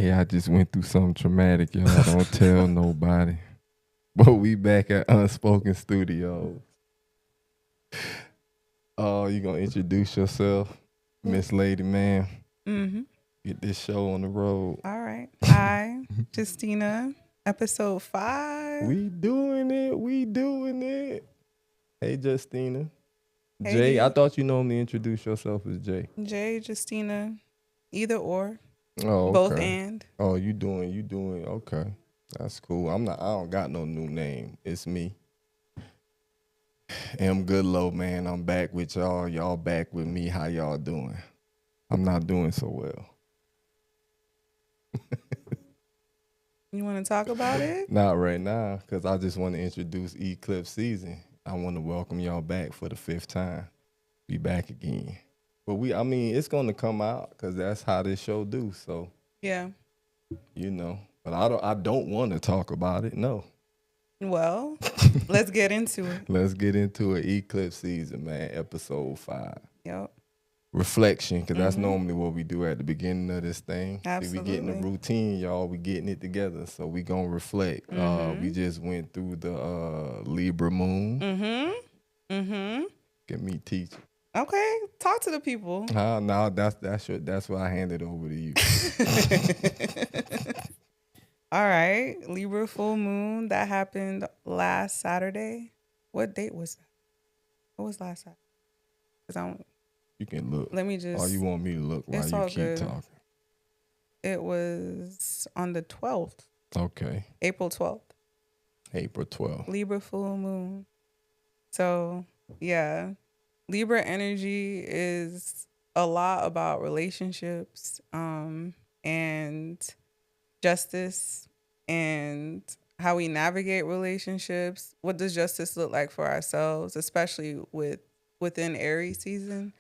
Hey, I just went through something traumatic, y'all. Don't tell nobody. But we back at Unspoken Studios. Oh, you gonna introduce yourself, Miss Lady Man? Mm-hmm. Get this show on the road. All right. Hi, Justina. Episode 5. We doing it. We doing it. Hey, Justina. Hey, Jay, I D. thought you normally introduce yourself as Jay. Jay, Justina. Either or. Oh, Both okay. and. Oh, you doing. Okay, that's cool. I don't got no new name. It's me. M Goodlow, man. I'm back with y'all. Y'all back with me. How y'all doing? I'm not doing so well. You want to talk about it? Not right now, because I just want to introduce Eclipse Season. I want to welcome y'all back for the 5th time. Be back again. But it's gonna come out because that's how this show do. So, Yeah. But I don't want to talk about it. No. Well, let's get into it. Let's get into it. Eclipse Season, man. Episode 5. Yep. Reflection, because that's normally what we do at the beginning of this thing. See, we getting the Absolutely. routine, y'all. We getting it together, so we gonna reflect. We just went through the Libra moon. Get me teach. Okay. Talk to the people. No, that's what I handed over to you. All right. Libra full moon. That happened last Saturday. What date was that? What was last Saturday? 'Cause I don't. You can look. Let me just. Or you want me to look while It's you all keep good. talking? It was on the 12th, Okay, April 12th, April 12th. Libra full moon. So, yeah, Libra energy is a lot about relationships and justice and how we navigate relationships. What does justice look like for ourselves, especially within Aries season?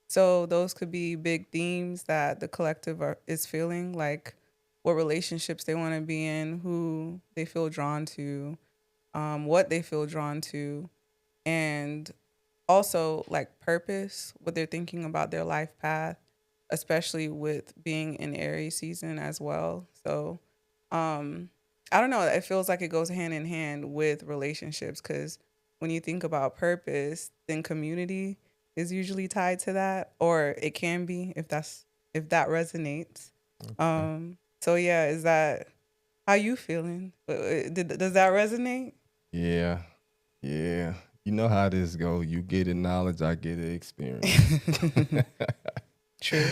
So those could be big themes that the collective is feeling, like what relationships they want to be in, who they feel drawn to, what they feel drawn to, and also like purpose, what they're thinking about their life path, especially with being in Aries season as well. So I don't know, it feels like it goes hand in hand with relationships because when you think about purpose, then community is usually tied to that, or it can be if that resonates. So yeah, is that how you feeling? Does that resonate? Yeah, yeah. You know how this go. You get a knowledge, I get an experience. True.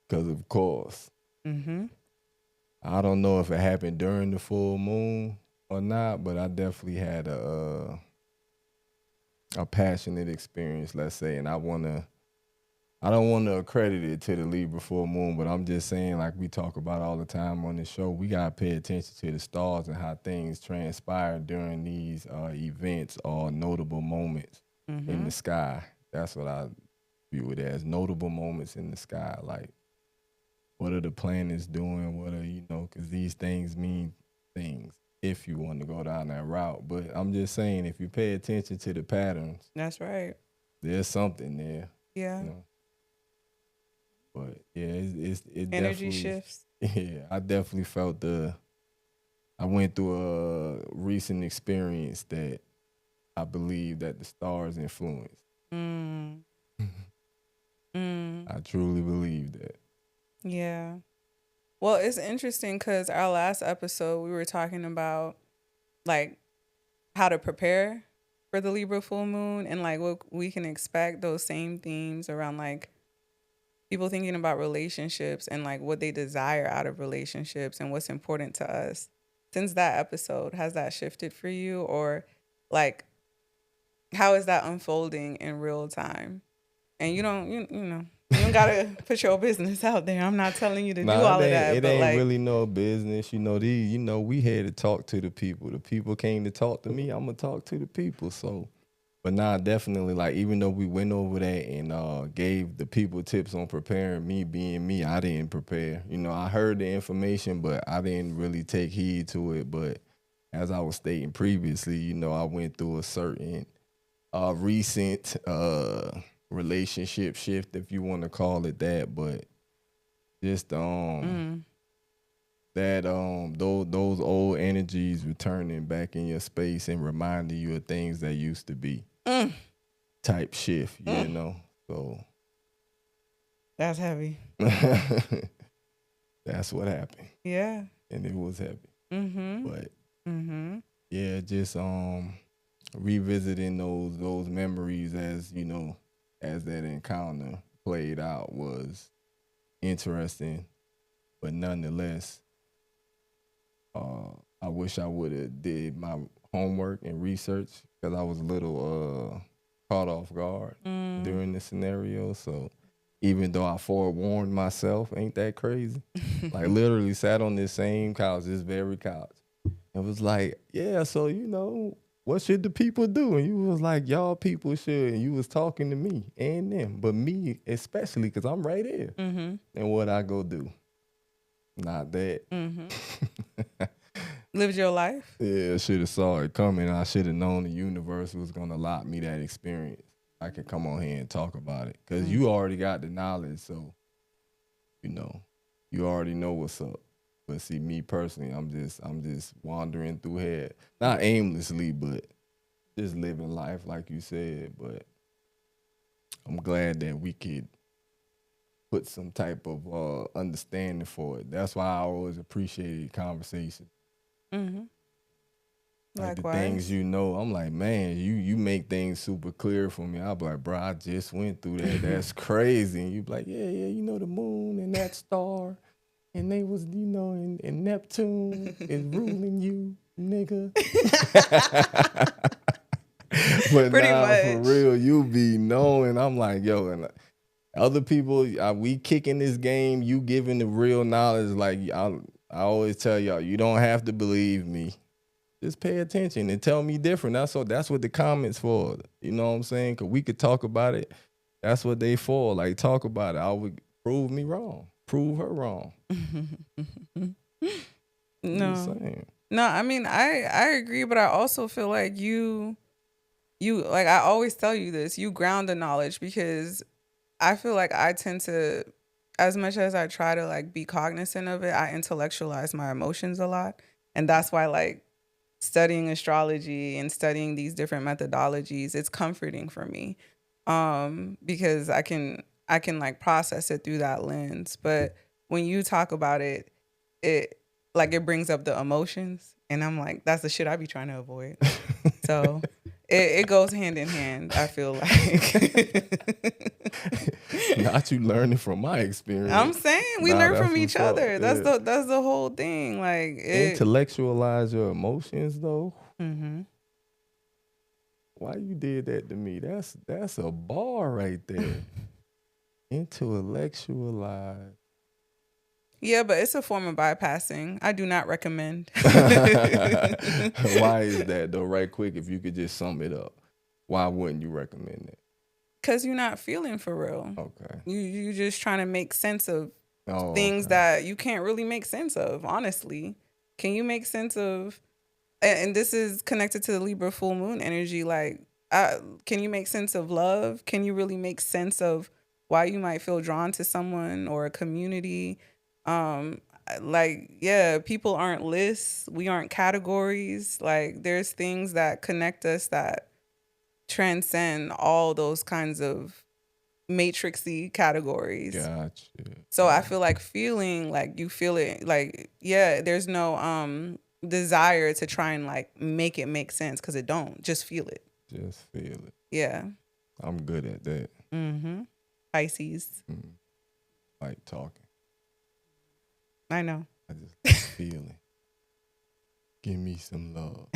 Because of course, I don't know if it happened during the full moon or not, but I definitely had a passionate experience, let's say, and I don't want to accredit it to the Libra full moon, but I'm just saying, like we talk about all the time on the show, we gotta pay attention to the stars and how things transpire during these events or notable moments in the sky. That's what I view it as, notable moments in the sky. Like, what are the planets doing? What are, because these things mean things if you want to go down that route. But I'm just saying, if you pay attention to the patterns, That's right. there's something there. Yeah. But yeah, it Energy definitely shifts. Yeah, I definitely felt I went through a recent experience that I believe that the stars influenced. I truly believe that. Yeah. Well, it's interesting because our last episode we were talking about like how to prepare for the Libra full moon and like what we can expect, those same themes around like people thinking about relationships and like what they desire out of relationships and what's important to us. Since that episode, has that shifted for you, or like how is that unfolding in real time? And you don't gotta put your business out there. I'm not telling you to do Nah, all of that, it but ain't like, really no business. We had to talk to the people. The people came to talk to me. I'm gonna talk to the people. So, but nah, definitely, like, even though we went over that and gave the people tips on preparing, me being me, I didn't prepare. I heard the information, but I didn't really take heed to it. But as I was stating previously, I went through a certain recent relationship shift, if you want to call it that. But just that those old energies returning back in your space and reminding you of things that used to be Mm, type shift, you mm. know. So That's heavy. that's what happened, Yeah. and it was heavy. Mm-hmm. But Mm-hmm. yeah, just revisiting those memories as you know as that encounter played out was interesting, but nonetheless, uh, I wish I would have did my homework and research because I was a little caught off guard Mm. during the scenario. So even though I forewarned myself, ain't that crazy? Like literally sat on this same couch, this very couch. It was like, yeah, so you know, what should the people do? And you was like, y'all people should. And you was talking to me and them, but me especially because I'm right here. Mm-hmm. And what I go do? Not that. Mm-hmm. Lived your life. Yeah, I should have saw it coming. I should have known the universe was gonna allot me that experience. I could come on here and talk about it because you already got the knowledge, so you know, you already know what's up. But see, me personally, I'm just wandering through here, not aimlessly, but just living life like you said. But I'm glad that we could put some type of understanding for it. That's why I always appreciated conversation. Mm-hmm. Like the things Likewise. you know, I'm like, man, you make things super clear for me. I'll be like, bro, I just went through that. That's crazy. And you be like, yeah, you know the moon and that star, and they was, you know, and Neptune is ruling you, nigga. But Pretty nah, for much. real, you be knowing. I'm like, yo, and other people, we kicking this game. You giving the real knowledge. Like I always tell y'all, you don't have to believe me. Just pay attention and tell me different. That's what the comments for. You know what I'm saying? Cause we could talk about it. That's what they for. Like talk about it. I would prove me wrong. Prove her wrong. I'm just No. saying. No, I mean I agree, but I also feel like you like I always tell you this, you ground the knowledge because I feel like I tend to, as much as I try to like be cognizant of it, I intellectualize my emotions a lot. And that's why like studying astrology and studying these different methodologies, it's comforting for me. Because I can like process it through that lens. But when you talk about it, it like it brings up the emotions and I'm like, that's the shit I be trying to avoid. So it goes hand in hand, I feel like. Not you learning from my I'm experience. saying we Nah, learn that's from each what's up. other. Yeah. That's the whole thing. Like it. Intellectualize your emotions though. Mm-hmm. Why you did that to me? That's a bar right there. Intellectualize. Yeah, but it's a form of bypassing. I do not recommend. Why is that though? Right quick, if you could just sum it up. Why wouldn't you recommend it? Cause you're not feeling for real. Okay. You just trying to make sense of Oh, things okay. that you can't really make sense of, honestly. Can you make sense of and this is connected to the Libra full moon energy, like can you make sense of love? Can you really make sense of why you might feel drawn to someone or a community? Like yeah, people aren't lists, we aren't categories. Like there's things that connect us that transcend all those kinds of matrixy categories. Gotcha. So I feel like feeling like you feel it like yeah, there's no desire to try and like make it make sense because it don't. Just feel it. Just feel it. Yeah. I'm good at that. Mm-hmm. Pisces. Like talking. I know. I just like feeling. Give me some love.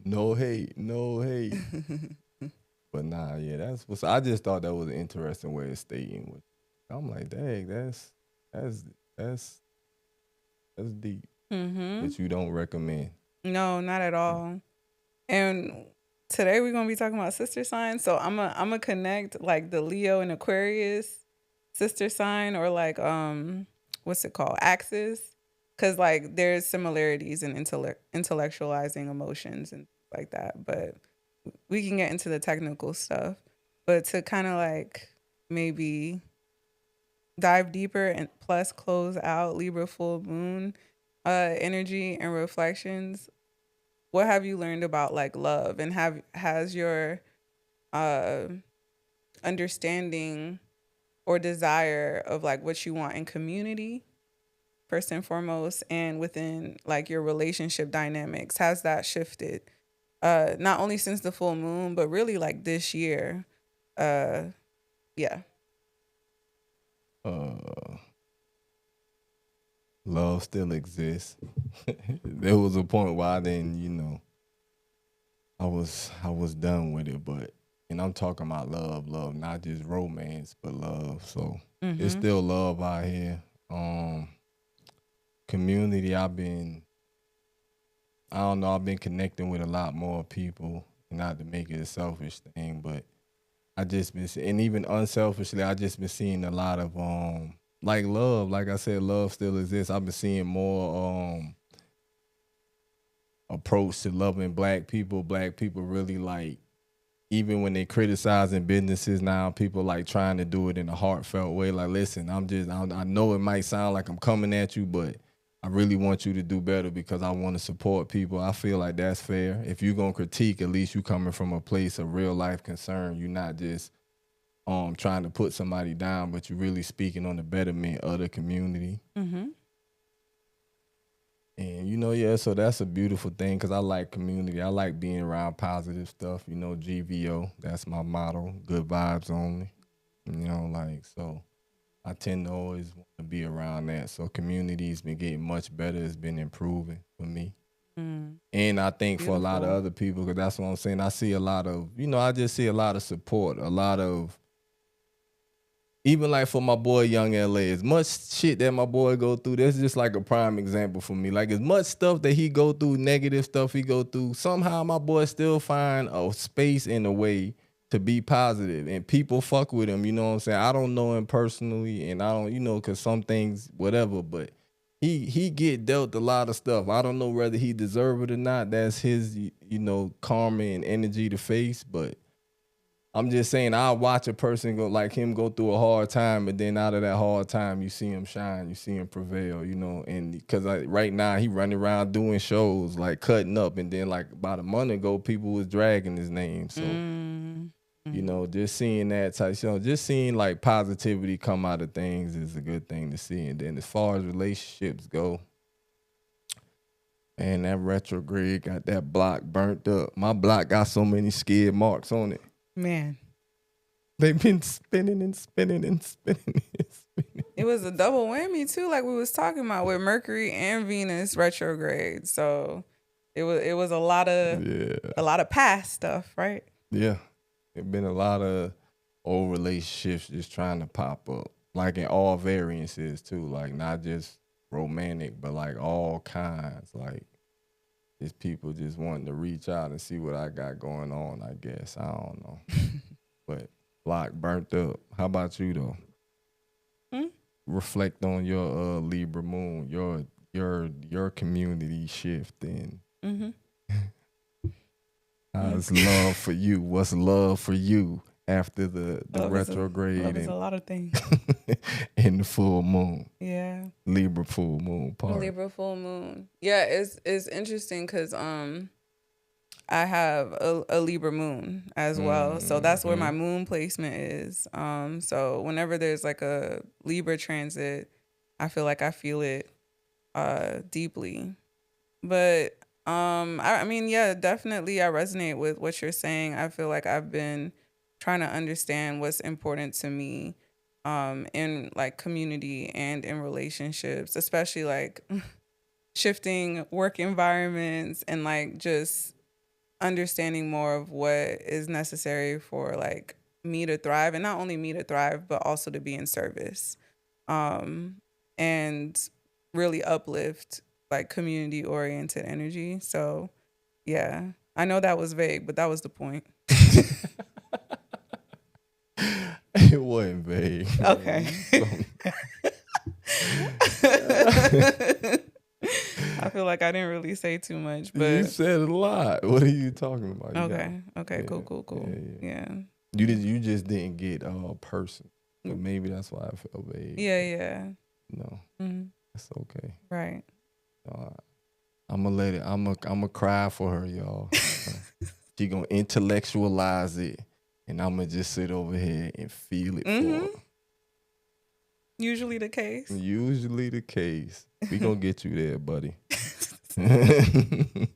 No hate. No hate. But nah, yeah, that's what's. I just thought that was an interesting way of stating what. I'm like, dang, that's deep. Mm-hmm. But you don't recommend. No, not at all. And today we're gonna be talking about sister signs. So I'm a connect like the Leo and Aquarius sister sign or like what's it called? Axis. Cause like there's similarities in intellectualizing emotions and like that. But we can get into the technical stuff. But to kind of like maybe dive deeper and plus close out Libra full moon energy and reflections, what have you learned about like love, and has your uh understanding or desire of like what you want in community first and foremost, and within like your relationship dynamics, has that shifted? Not only since the full moon, but really like this year. Uh, yeah. Uh, love still exists. There was a point where I didn't, I was done with it, but and I'm talking about love, not just romance, but love. So it's Mm-hmm. still love out here. Community, I don't know, I've been connecting with a lot more people. Not to make it a selfish thing, but I just been and even unselfishly, I just been seeing a lot of like love. Like I said, love still exists. I've been seeing more approach to loving black people. Black people really like, even when they criticizing businesses now, people like trying to do it in a heartfelt way. Like, listen, I know it might sound like I'm coming at you, but I really want you to do better because I want to support people. I feel like that's fair. If you're gonna critique, at least you coming from a place of real life concern. You're not just trying to put somebody down, but you're really speaking on the betterment of the community. Mm-hmm. And yeah, so that's a beautiful thing because I like community. I like being around positive stuff. GVO, that's my motto. Good vibes only. Like, so I tend to always want to be around that. So community's been getting much better. It's been improving for me. Mm. And I think for a lot of Beautiful. other people, because that's what I'm saying, I see a lot of, I just see a lot of support, a lot of, even like for my boy Young LA, as much shit that my boy go through, that's just like a prime example for me. Like as much stuff that he go through, negative stuff he go through, somehow my boy still find a space in a way to be positive, and people fuck with him. You know what I'm saying? I don't know him personally, and I don't, cause some things, whatever, but he get dealt a lot of stuff. I don't know whether he deserve it or not. That's his, karma and energy to face, but I'm just saying, I'll watch a person go like him go through a hard time, but then out of that hard time, you see him shine, you see him prevail, and because right now he running around doing shows, like cutting up, and then like about a month ago, people was dragging his name. So, just seeing that type, just seeing like positivity come out of things is a good thing to see. And then as far as relationships go, and that retrograde got that block burnt up. My block got so many skid marks on it. Man, they've been spinning and spinning and spinning and spinning. it was a double whammy too, like we was talking about with Mercury and Venus retrograde. So it was a lot of past stuff, right? Yeah, it been a lot of old relationships just trying to pop up, like in all variances too, like not just romantic, but like all kinds, like just people just wanting to reach out and see what I got going on. I guess I don't know. But block burnt up. How about you though? Reflect on your Libra moon, your community shift, and how's love for you? What's love for you after the retrograde love is a lot of things. and the full moon? Yeah, Libra full moon part. Libra full moon. Yeah, it's interesting because I have a Libra moon as well. So that's where my moon placement is. So whenever there's like a Libra transit, I feel like I feel it deeply. But I mean, yeah, definitely I resonate with what you're saying. I feel like I've been trying to understand what's important to me in like community and in relationships, especially like shifting work environments and like just understanding more of what is necessary for like me to thrive, and not only me to thrive, but also to be in service, and really uplift like community oriented energy. So yeah, I know that was vague, but that was the point. It wasn't vague. Okay. I feel like I didn't really say too much, but you said a lot. What are you talking about? okay. Okay. Cool. Yeah. Yeah. You just didn't get person. But maybe that's why I felt vague. Yeah. No, it's okay. Right. I'm gonna let it. I'm gonna cry for her, y'all. She gonna intellectualize it, and I'm gonna just sit over here and feel it for her. Usually the case. Usually the case. We gonna get you there, buddy. I'm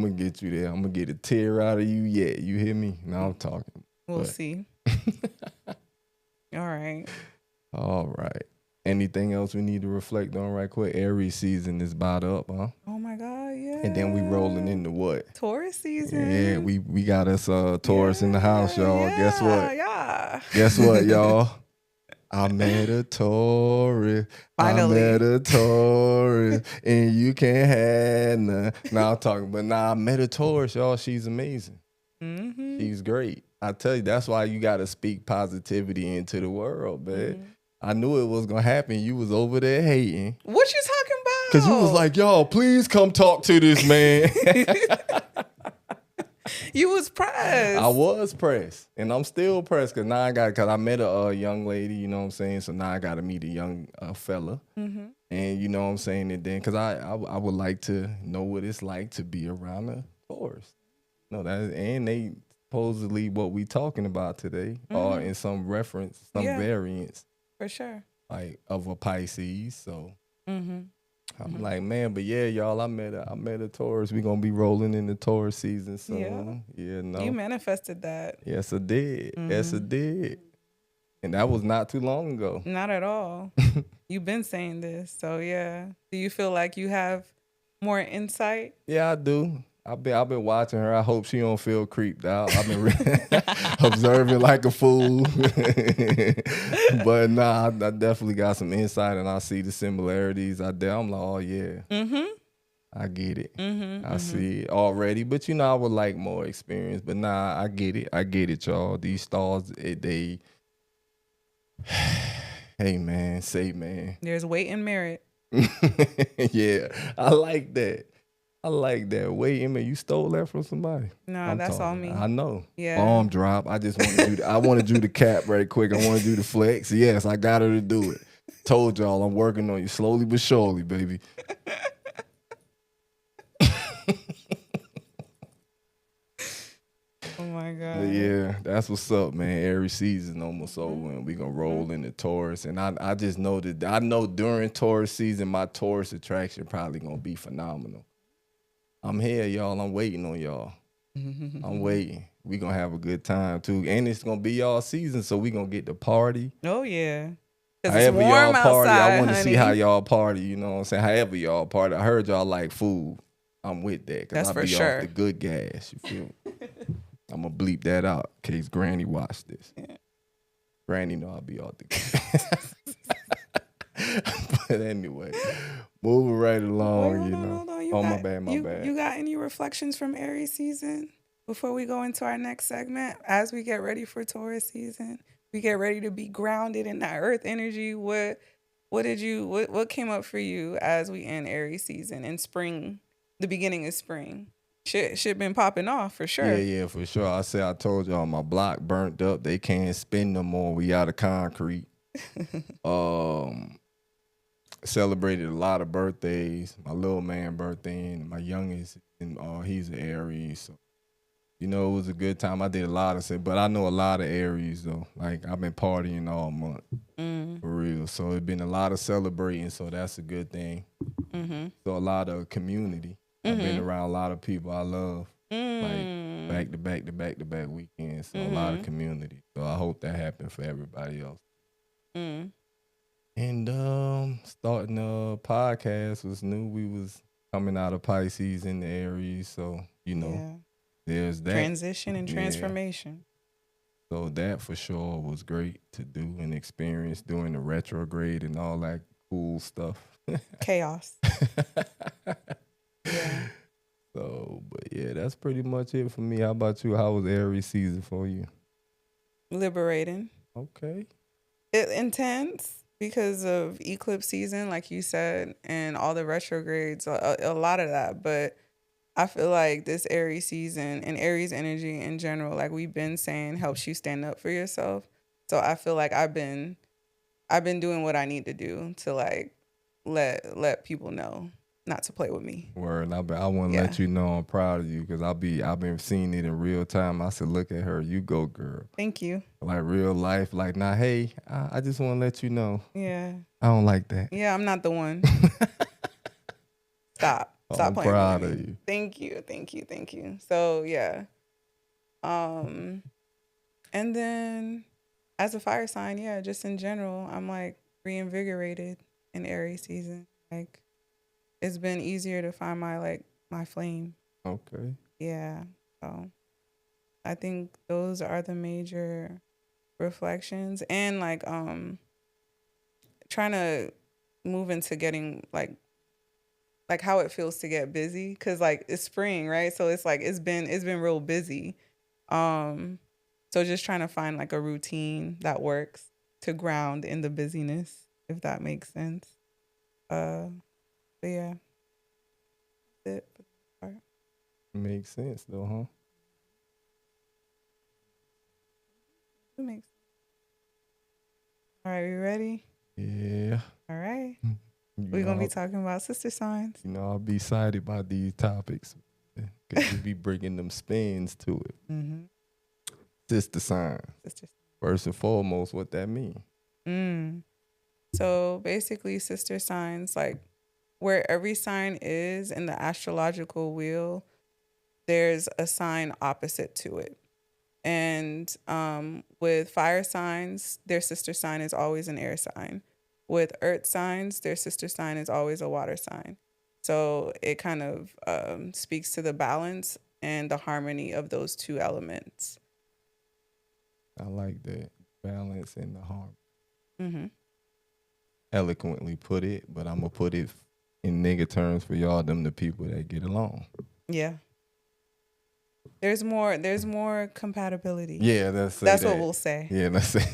gonna get you there. I'm gonna get a tear out of you yet. You hear me? Now I'm talking. We'll see. All right. All right. Anything else we need to reflect on right quick? Aries season is about up, huh? Oh my God, yeah. And then we rolling into what? Taurus season. Yeah, we got us Taurus in the house, y'all. Yeah, Guess what? Yeah. Guess what, y'all? I met a Taurus. Finally. I met a Taurus, and you can't have none. Now I'm talking, but I met a Taurus, y'all. She's amazing. She's great. I tell you, that's why you got to speak positivity into the world, man. I knew it was going to happen. You was over there hating. What you talking about? Because you was like, y'all, please come talk to this man. You was pressed. I was pressed, and I'm still pressed because now because I met a young lady, you know what I'm saying? So now I got to meet a young fella. And you know what I'm saying? And then, because I would like to know what it's like to be around a Taurus. No, and they supposedly what we talking about today, or in some reference, some variants. For sure. Like of a Pisces, so I'm like, man, but yeah, y'all, I met a Taurus. We gonna be rolling in the Taurus season soon. Yeah, no. You manifested that. Yes, I did. Yes, I did. And that was not too long ago. Not at all. You've been saying this, so yeah. Do you feel like you have more insight? Yeah, I do. I've been watching her. I hope she don't feel creeped out. I've been observing like a fool. But nah, I definitely got some insight, and I see the similarities. I'm like, oh yeah, I get it. I see it already. But you know, I would like more experience. But nah, I get it. I get it, y'all. These stars, they, hey man, say man. There's weight in merit. Yeah, I like that. I like that. Wait a minute, you stole that from somebody? No, that's all me. I know. Yeah. Bomb drop. I just wanted you. I wanted you to cap right quick. I wanted you to flex. Yes, I got her to do it. Told y'all I'm working on you slowly but surely, baby. Oh my God. But yeah, that's what's up, man. Aries season almost over, and we gonna roll into Taurus. And I just know that I know during Taurus season, my Taurus attraction probably gonna be phenomenal. I'm here, y'all. I'm waiting on y'all. I'm waiting. We gonna have a good time too, and it's gonna be y'all season, so we gonna get to party. Oh yeah. Because it's However warm y'all party, outside, I want to honey. see how y'all party. You know what I'm saying? However y'all party, I heard y'all like food. I'm with that. That's I for be sure. off the good gas. You feel me? I'm gonna bleep that out in case Granny watch this. Yeah. Granny know I'll be off the gas. But anyway, moving right along. Wait, hold on. My bad. You got any reflections from Aries season before we go into our next segment? As we get ready for Taurus season, we get ready to be grounded in that Earth energy. What came up for you as we end Aries season in spring, the beginning of spring? Shit been popping off for sure. Yeah, for sure. I told y'all my block burnt up. They can't spin no more. We out of concrete. Celebrated a lot of birthdays. My little man birthday, and my youngest, and he's an Aries. So, you know, it was a good time. I did a lot of stuff, but I know a lot of Aries though. Like I've been partying all month, for real. So it's been a lot of celebrating. So that's a good thing. So a lot of community. I've been around a lot of people I love, like back to back weekends. So a lot of community. So I hope that happened for everybody else. And starting a podcast was new. We was coming out of Pisces in the Aries, so you know, there's that transition and transformation. So that for sure was great to do and experience during the retrograde and all that cool stuff. Chaos. Yeah. So, but yeah, that's pretty much it for me. How about you? How was Aries season for you? Liberating. Okay. Intense because of eclipse season, like you said, and all the retrogrades, a lot of that. But I feel like this Aries season and Aries energy in general, like we've been saying, helps you stand up for yourself. So I feel like I've been doing what I need to do to like let people know not to play with me. Word. I want to Yeah. let you know I'm proud of you because I've been seeing it in real time. I said, look at her, you go, girl. Thank you. Like real life, like nah. Hey, I just want to let you know. Yeah. I don't like that. Yeah, I'm not the one. Stop I'm playing with proud me. of you. Thank you. So yeah. And then as a fire sign, yeah, just in general, I'm like reinvigorated in Aries season. Like it's been easier to find my flame. Okay. Yeah. So I think those are the major reflections, and like trying to move into getting like how it feels to get busy, because like it's spring, right? So it's like it's been real busy. So just trying to find like a routine that works to ground in the busyness, if that makes sense. But yeah, that's it for the part. Makes sense though, huh? It makes sense. All right, we ready? Yeah. All right. You We're gonna know, be talking about sister signs. I'll be excited about these topics because you be bringing them spins to it. Mm-hmm. Sister sign. Sister. First and foremost, what that mean? So basically, sister signs, like where every sign is in the astrological wheel, there's a sign opposite to it. And with fire signs, their sister sign is always an air sign. With earth signs, their sister sign is always a water sign. So it kind of speaks to the balance and the harmony of those two elements. I like that balance and the harmony. Mm-hmm. Eloquently put it, but I'm gonna put it in nigga terms for y'all, them the people that get along. Yeah. There's more compatibility. Yeah, that's what we'll say. Yeah, let's say.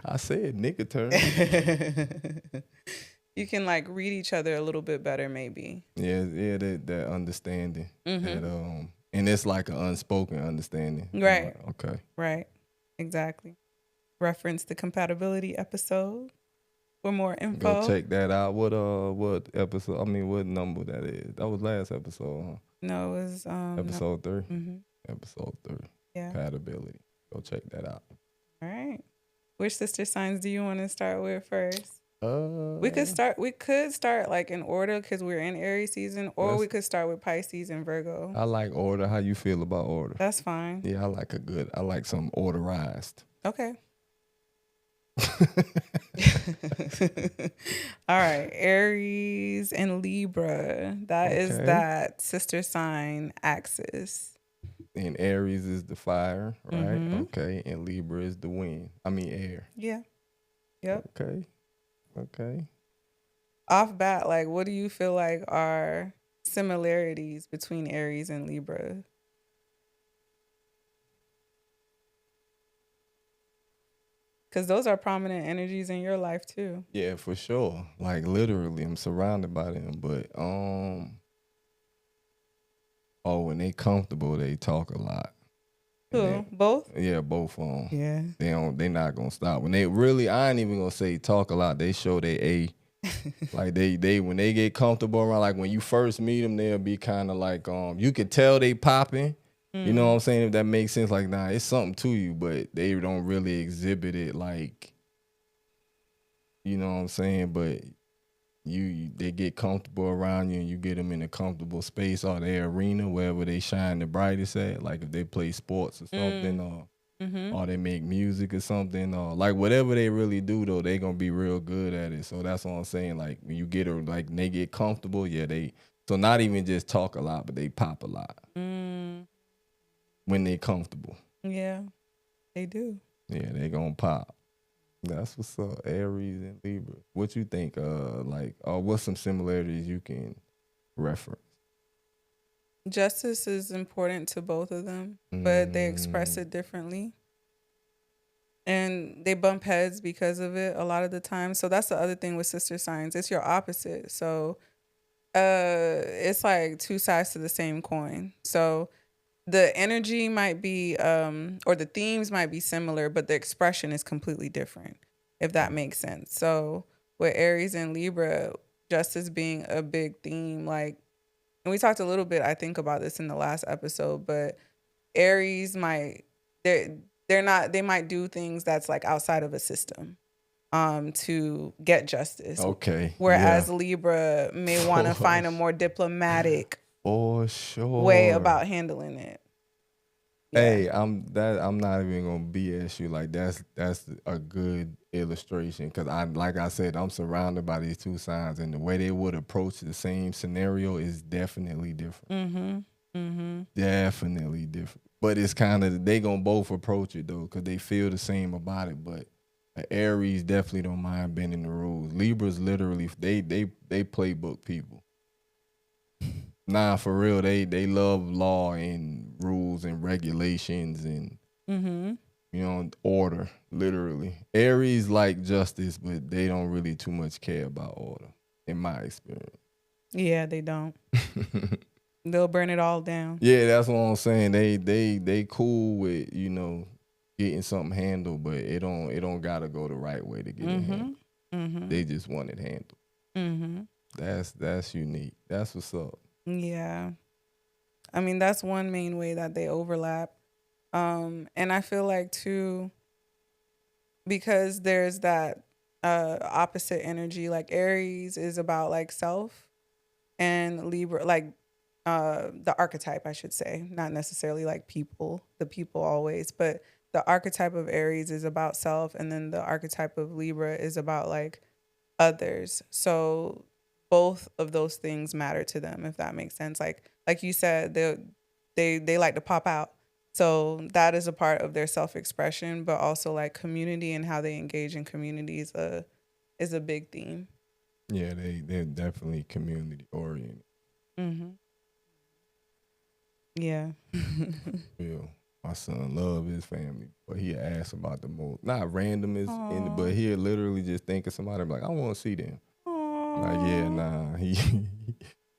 I said nigga terms. You can like read each other a little bit better, maybe. Yeah, that understanding. Mm-hmm. That and it's like an unspoken understanding. Right. Okay. Right. Exactly. Reference the compatibility episode for more info. Go check that out. What episode? I mean, what number that is? That was last episode, huh? No, it was episode 3. Mm-hmm. Episode 3. Yeah. Compatibility. Go check that out. All right. Which sister signs do you want to start with first? We could start like in order because we're in Aries season, or we could start with Pisces and Virgo. I like order. How you feel about order? That's fine. Yeah, I like some orderized. Okay. All right, Aries and Libra. That is that sister sign axis. And Aries is the fire, right? Mm-hmm. Okay. And Libra is the wind. I mean air. Yeah. Yep. Okay. Off bat, like what do you feel like are similarities between Aries and Libra? Because those are prominent energies in your life too. Yeah, for sure. Like literally, I'm surrounded by them. But when they comfortable, they talk a lot. Who? Both? Yeah, both of them. Yeah. They not gonna stop. When they really, I ain't even gonna say talk a lot. They show they like they when they get comfortable around. Like when you first meet them, they'll be kind of like you could tell they popping. You know what I'm saying? If that makes sense, like, nah, it's something to you, but they don't really exhibit it like, you know what I'm saying? But they get comfortable around you and you get them in a comfortable space or their arena, wherever they shine the brightest at. Like if they play sports or something or they make music or something or like whatever they really do, though, they going to be real good at it. So that's what I'm saying. Like when you get her, like they get comfortable, so not even just talk a lot, but they pop a lot. When they comfortable. Yeah, they do. Yeah, they gonna pop. That's what's up, Aries and Libra. What you think, what's some similarities you can reference? Justice is important to both of them, but they express it differently. And they bump heads because of it a lot of the time. So that's the other thing with sister signs. It's your opposite. So it's like two sides to the same coin. So the energy might be or the themes might be similar, but the expression is completely different, if that makes sense. So with Aries and Libra, justice being a big theme, like, and we talked a little bit, I think, about this in the last episode, but Aries might they're not, they might do things that's like outside of a system to get justice. Okay. Whereas Yeah. Libra may want to find a more diplomatic For sure. way about handling it. Yeah. Hey, I'm not even gonna BS you. Like that's a good illustration because like I said, I'm surrounded by these two signs, and the way they would approach the same scenario is definitely different. Definitely different. But it's kind of, they gonna both approach it though because they feel the same about it. But Aries definitely don't mind bending the rules. Libras literally they playbook people. Nah, for real, they love law and rules and regulations and order, literally. Aries like justice, but they don't really too much care about order, in my experience. Yeah, they don't. They'll burn it all down. Yeah, that's what I'm saying. They cool with, getting something handled, but it don't gotta go the right way to get it handled. They just want it handled. That's unique. That's what's up. Yeah. I mean, that's one main way that they overlap. And I feel like too, because there's that opposite energy, like Aries is about like self, and Libra, like the archetype, I should say, not necessarily like the people always, but the archetype of Aries is about self, and then the archetype of Libra is about like others. So both of those things matter to them, if that makes sense. Like you said, they like to pop out. So that is a part of their self-expression, but also like community and how they engage in community is a big theme. Yeah, they're definitely community oriented. Yeah. Yeah. My son love his family, but he asked about the most, not random but he'll literally just think of somebody like, I want to see them. Like, yeah, nah, he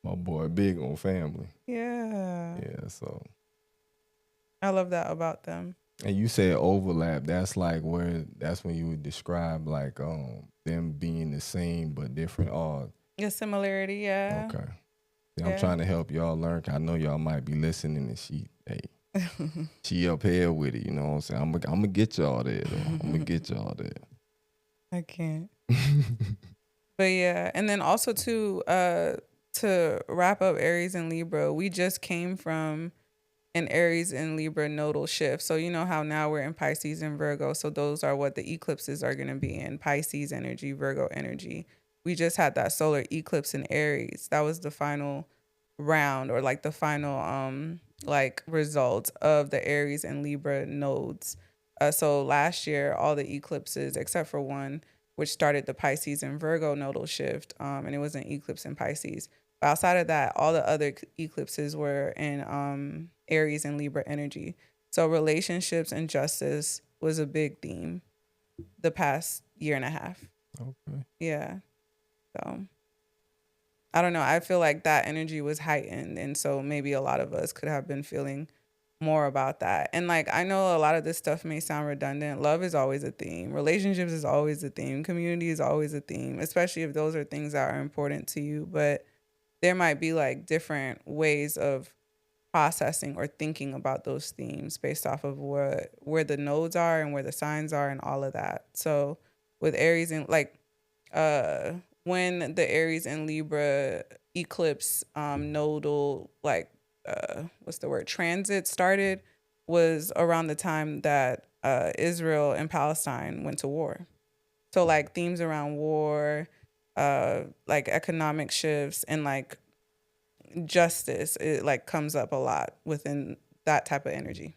my boy big on family. Yeah. Yeah, so I love that about them. And you said overlap. That's like that's when you would describe like them being the same but different. A similarity, yeah. Okay. Yeah, I'm trying to help y'all learn. I know y'all might be listening, and she up here with it. You know what I'm saying? I'm gonna get y'all there though. I'm gonna get y'all there. I can't. But yeah, and then also too, to wrap up Aries and Libra, we just came from an Aries and Libra nodal shift. So you know how now we're in Pisces and Virgo. So those are what the eclipses are going to be in: Pisces energy, Virgo energy. We just had that solar eclipse in Aries. That was the final round, or like the final like results of the Aries and Libra nodes. So last year, all the eclipses except for one, which started the Pisces and Virgo nodal shift, and it was an eclipse in Pisces. But outside of that, all the other eclipses were in Aries and Libra energy. So relationships and justice was a big theme the past year and a half. Okay. Yeah. So I don't know. I feel like that energy was heightened, and so maybe a lot of us could have been feeling more about that. And like, I know a lot of this stuff may sound redundant. Love is always a theme. Relationships is always a theme. Community is always a theme, especially if those are things that are important to you. But there might be like different ways of processing or thinking about those themes based off of where the nodes are and where the signs are and all of that. So with Aries and like when the Aries and Libra eclipse nodal transit started was around the time that Israel and Palestine went to war. So like themes around war, like economic shifts and like justice, it like comes up a lot within that type of energy.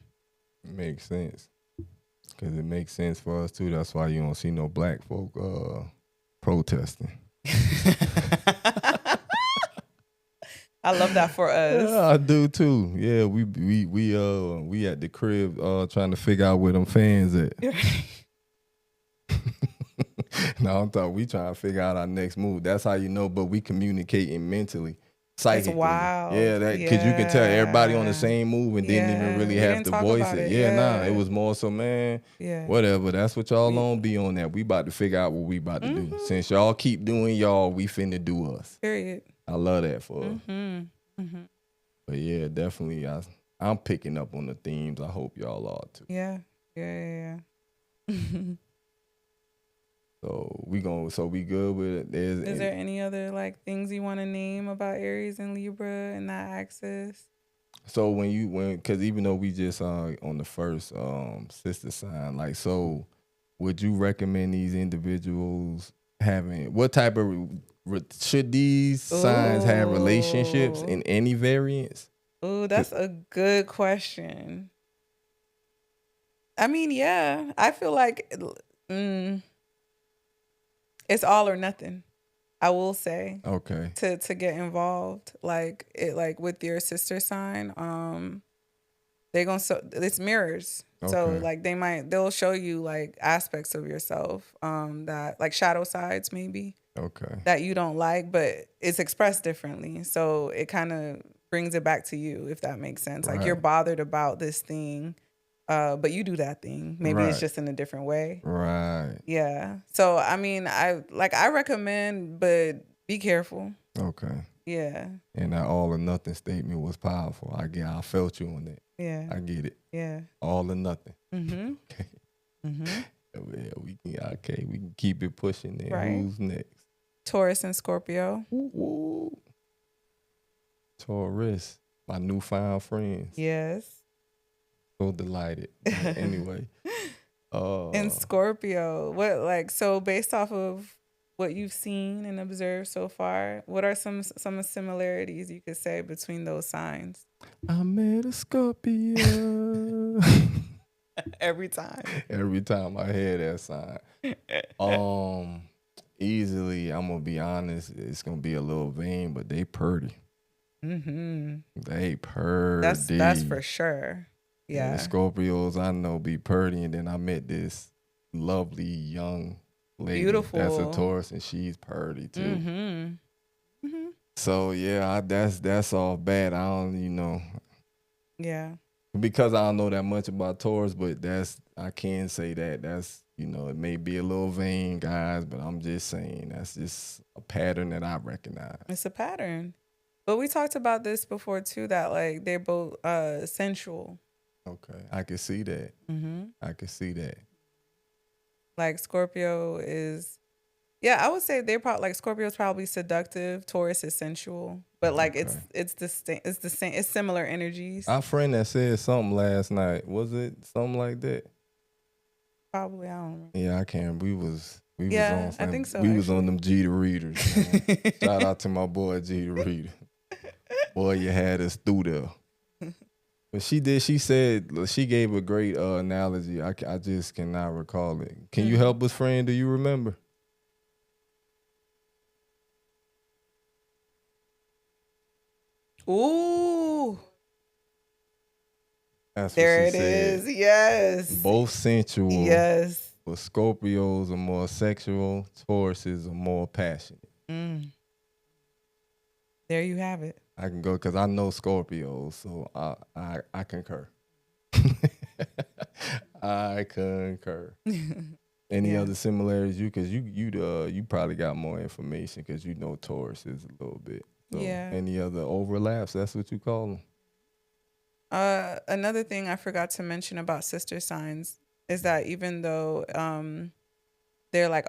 Makes sense. Because it makes sense for us too. That's why you don't see no black folk protesting. I love that for us. Yeah, I do too. Yeah, we at the crib trying to figure out where them fans at. No, I'm talking. We trying to figure out our next move. That's how you know. But we communicating mentally. It's psychically. Yeah, wild. that because you can tell everybody on the Yeah. same move and didn't even Yeah. really We have didn't to talk voice about it. it. Yeah, nah, it Yeah. was more so, man, Yeah. whatever. That's what y'all We- on be on that. We about to figure out what we about to do. Mhm. Since y'all keep doing y'all, we finna do us. Period. I love that for us. Mm-hmm. Mm-hmm. But yeah, definitely, I'm picking up on the themes. I hope y'all are too. Yeah. Yeah. So we good with it. Is there any other like things you want to name about Aries and Libra and that axis? So because even though we just on the first sister sign, like, so would you recommend these individuals having what type of should these signs have relationships in any variance? Oh, that's a good question. I mean, yeah, I feel like it's all or nothing. I will say. Okay. To get involved, like with your sister sign, they gonna it's mirrors. So Okay. like they'll show you like aspects of yourself, that like shadow sides maybe Okay. that you don't like, but it's expressed differently. So it kind of brings it back to you, if that makes sense. Like you're Right. bothered about this thing, but you do that thing. Maybe it's Right. just in a different way. Right. Yeah. So I mean, I recommend, but be careful. Okay. Yeah. And that all or nothing statement was powerful. I felt you on that. Yeah. I get it. Yeah. All or nothing. Mm-hmm. Okay. Mm-hmm. Yeah, we can keep it pushing there. Right. Who's next? Taurus and Scorpio. Woo, woo. Taurus, my newfound friends. Yes. So delighted. Anyway. And Scorpio, so based off of what you've seen and observed so far, what are some similarities you could say between those signs? I met a Scorpio. Every time. Every time I hear that sign. Easily, I'm gonna be honest, it's gonna be a little vain, but they purdy. Mm-hmm. They purdy. That's for sure. Yeah. And the Scorpios I know be purdy, and then I met this lovely young lady. Beautiful. That's a Taurus, and she's purdy too. Mm-hmm. Mm-hmm. So yeah, that's all bad. I don't, Yeah. because I don't know that much about Taurus, but I can say that's, it may be a little vain, guys, but I'm just saying that's just a pattern that I recognize. It's a pattern. But we talked about this before too, that like they're both sensual. Okay, I can see that. Mm-hmm. I can see that. Like Scorpio is, yeah, I would say they're probably like Scorpio's probably seductive. Taurus is sensual, but like Okay. it's the same. It's similar energies. Our friend that said something last night, was it something like that? Probably, I don't remember. Yeah, I can't. We was on. I think so. We was on them G to readers. Man. Shout out to my boy G to reader. Boy, you had us through there. But she said, she gave a great analogy. I just cannot recall it. Can you help us, friend? Do you remember? Ooh, That's there what she it said. is. Yes. Both sensual. Yes. But Scorpios are more sexual. Tauruses are more passionate. Mm. There you have it. I can go because I know Scorpios, so I concur. I concur. Any other similarities? Because you probably got more information because you know Tauruses a little bit. So Yeah. Any other overlaps? That's what you call them. Another thing I forgot to mention about sister signs is that even though they're like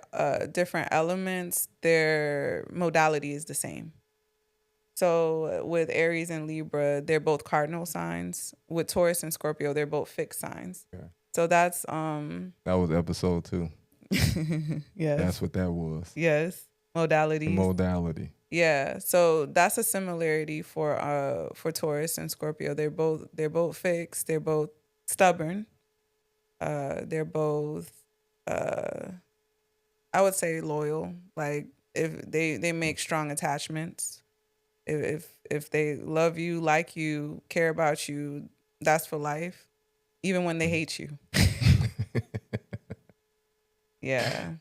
different elements, their modality is the same. So with Aries and Libra, they're both cardinal signs. With Taurus and Scorpio, they're both fixed signs. Okay. So that's that was episode 2. Yes. That's what that was. Yes. Modalities. The modality. Yeah. So that's a similarity for Taurus and Scorpio. They're both fixed. They're both stubborn. They're both I would say loyal. Like if they make strong attachments. If they love you, like you, care about you, that's for life. Even when they hate you. Yeah.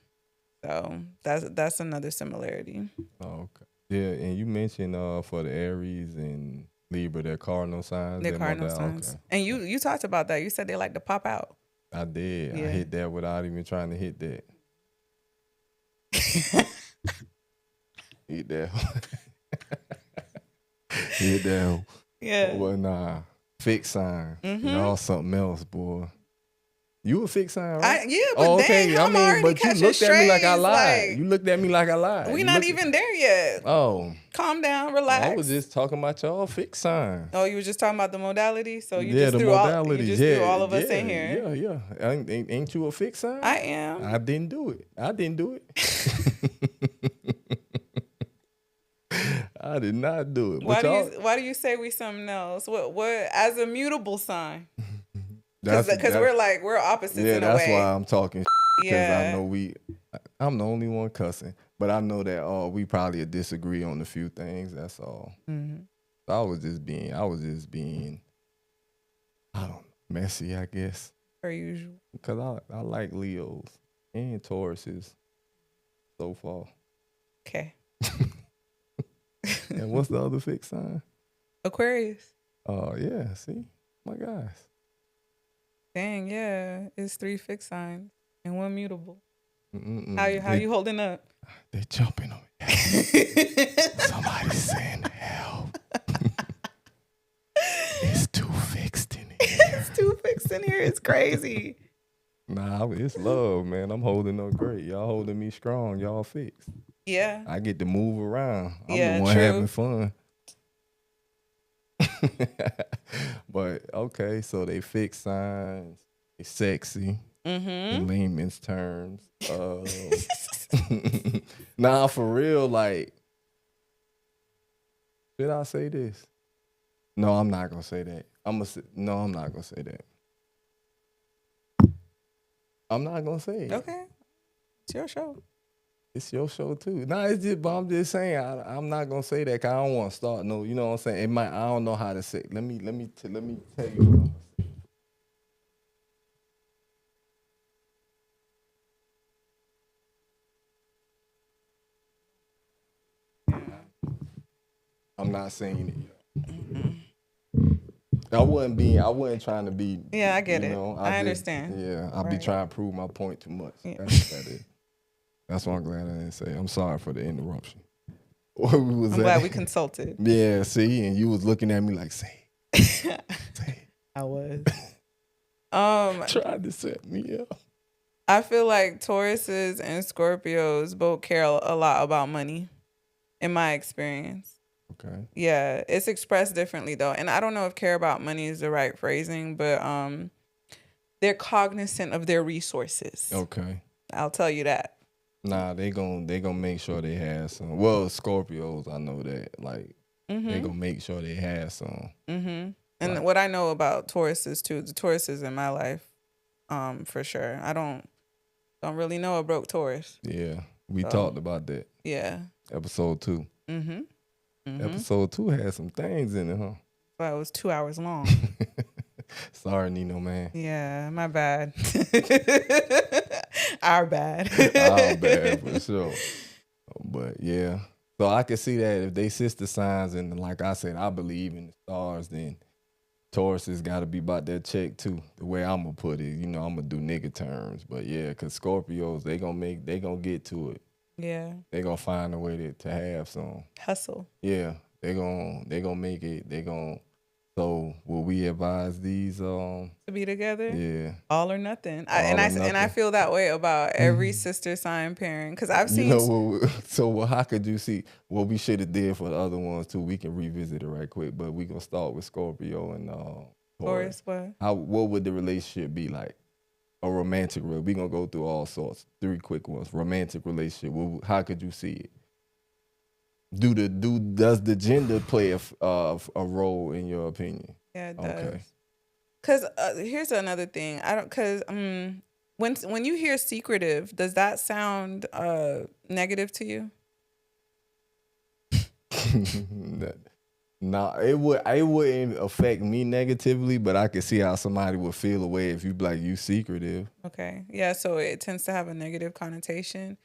So that's another similarity. Oh, okay. Yeah, and you mentioned for the Aries and Libra, they're cardinal signs. They're They're cardinal modal. signs. Okay. And you talked about that. You said they like to pop out. I did. I Yeah. hit that without even trying to hit that. Hit that. Hit that. Yeah. Well, nah. Fixed sign. Mm-hmm. Y'all something else, boy. You a fixed sign, right? But dang, I'm already but you catching looked at me like I strays, lied. like- You looked at me like I lied. We You not looked- even there yet. Oh, Calm down, relax. I was just talking about y'all fixed signs. Oh, you were just talking about the modality, so you Yeah, just the threw modalities. threw all of us in here. Yeah, yeah. Ain't you a fixed sign? I am. I didn't do it. I didn't do it. I did not do it. Why do you say we something else? What as a mutable sign? Because we're opposites in a way. Yeah, that's why I'm talking. Because Yeah. I know I'm the only one cussing, but I know that we probably disagree on a few things. That's all. Mm-hmm. I was just being, I don't know, messy, I guess. Per usual. Because I like Leos and Tauruses so far. Okay. And what's the other fixed sign? Aquarius. Oh, yeah, see? My guys. Dang, yeah. It's 3 fixed signs and 1 mutable. Mm-mm. How you holding up? They jumping on me. Somebody's saying help. It's too fixed in here. It's 2 fixed in here. It's crazy. Nah, it's love, man. I'm holding up great. Y'all holding me strong. Y'all fixed. Yeah. I get to move around. I'm Yeah, the one true. having fun. But okay, so they fixed signs. They sexy. Mm-hmm. In layman's terms. Nah, for real, like, did I say this? No, I'm not gonna say that. I'm not gonna say that. I'm not gonna say it. Okay. It's your show. It's your show too. Nah, but I'm just saying I'm not gonna say that 'cause I don't want to start no. You know what I'm saying? It might. I don't know how to say. Let me tell you. I'm not saying it. I wasn't trying to be. Yeah, I get it. I just understand. Yeah, I'll be Right. trying to prove my point too much. Yeah. That's what that is. That's why I'm glad I didn't say. I'm sorry for the interruption. Where we was I'm at? glad we consulted. Yeah, see, and you was looking at me like, say it. I was. Tried to set me up. I feel like Tauruses and Scorpios both care a lot about money, in my experience. Okay. Yeah, it's expressed differently though, and I don't know if care about money is the right phrasing, but they're cognizant of their resources. Okay. I'll tell you that. Nah, they gonna make sure they have some. Well, Scorpios, I know that. Like, they gonna make sure they have some. Mm-hmm. And Right. what I know about Tauruses too, the Tauruses in my life, for sure. I don't really know a broke Taurus. Yeah, we talked about that. Yeah. Episode 2. Mm-hmm. Episode 2 had some things in it, huh? Well, it was 2 hours long. Sorry, Nino, man. Yeah, my bad. Our bad. Our bad for sure. But yeah, so I can see that if they sister signs, and like I said, I believe in the stars, then Taurus has got to be about that check too. The way I'm gonna put it, I'm gonna do nigga terms, but yeah, cause Scorpios they gonna get to it. Yeah. They gonna find a way to have some Hustle. Yeah, they gonna make it. So will we advise these? To be together. Yeah. All or nothing. All or And I nothing. feel that way about every sister sign parent because I've seen. How could you see? What we should have did for the other ones too. We can revisit it right quick, but we gonna start with Scorpio and Taurus. What? What would the relationship be like? A romantic relationship. We gonna go through all sorts. 3 quick ones. Romantic relationship. How could you see it? Does the gender play a role in your opinion? Yeah, it does. Okay. Because here's another thing. When you hear secretive, does that sound negative to you? No, it wouldn't affect me negatively, but I could see how somebody would feel away if you be like, you secretive. Okay. Yeah, so it tends to have a negative connotation.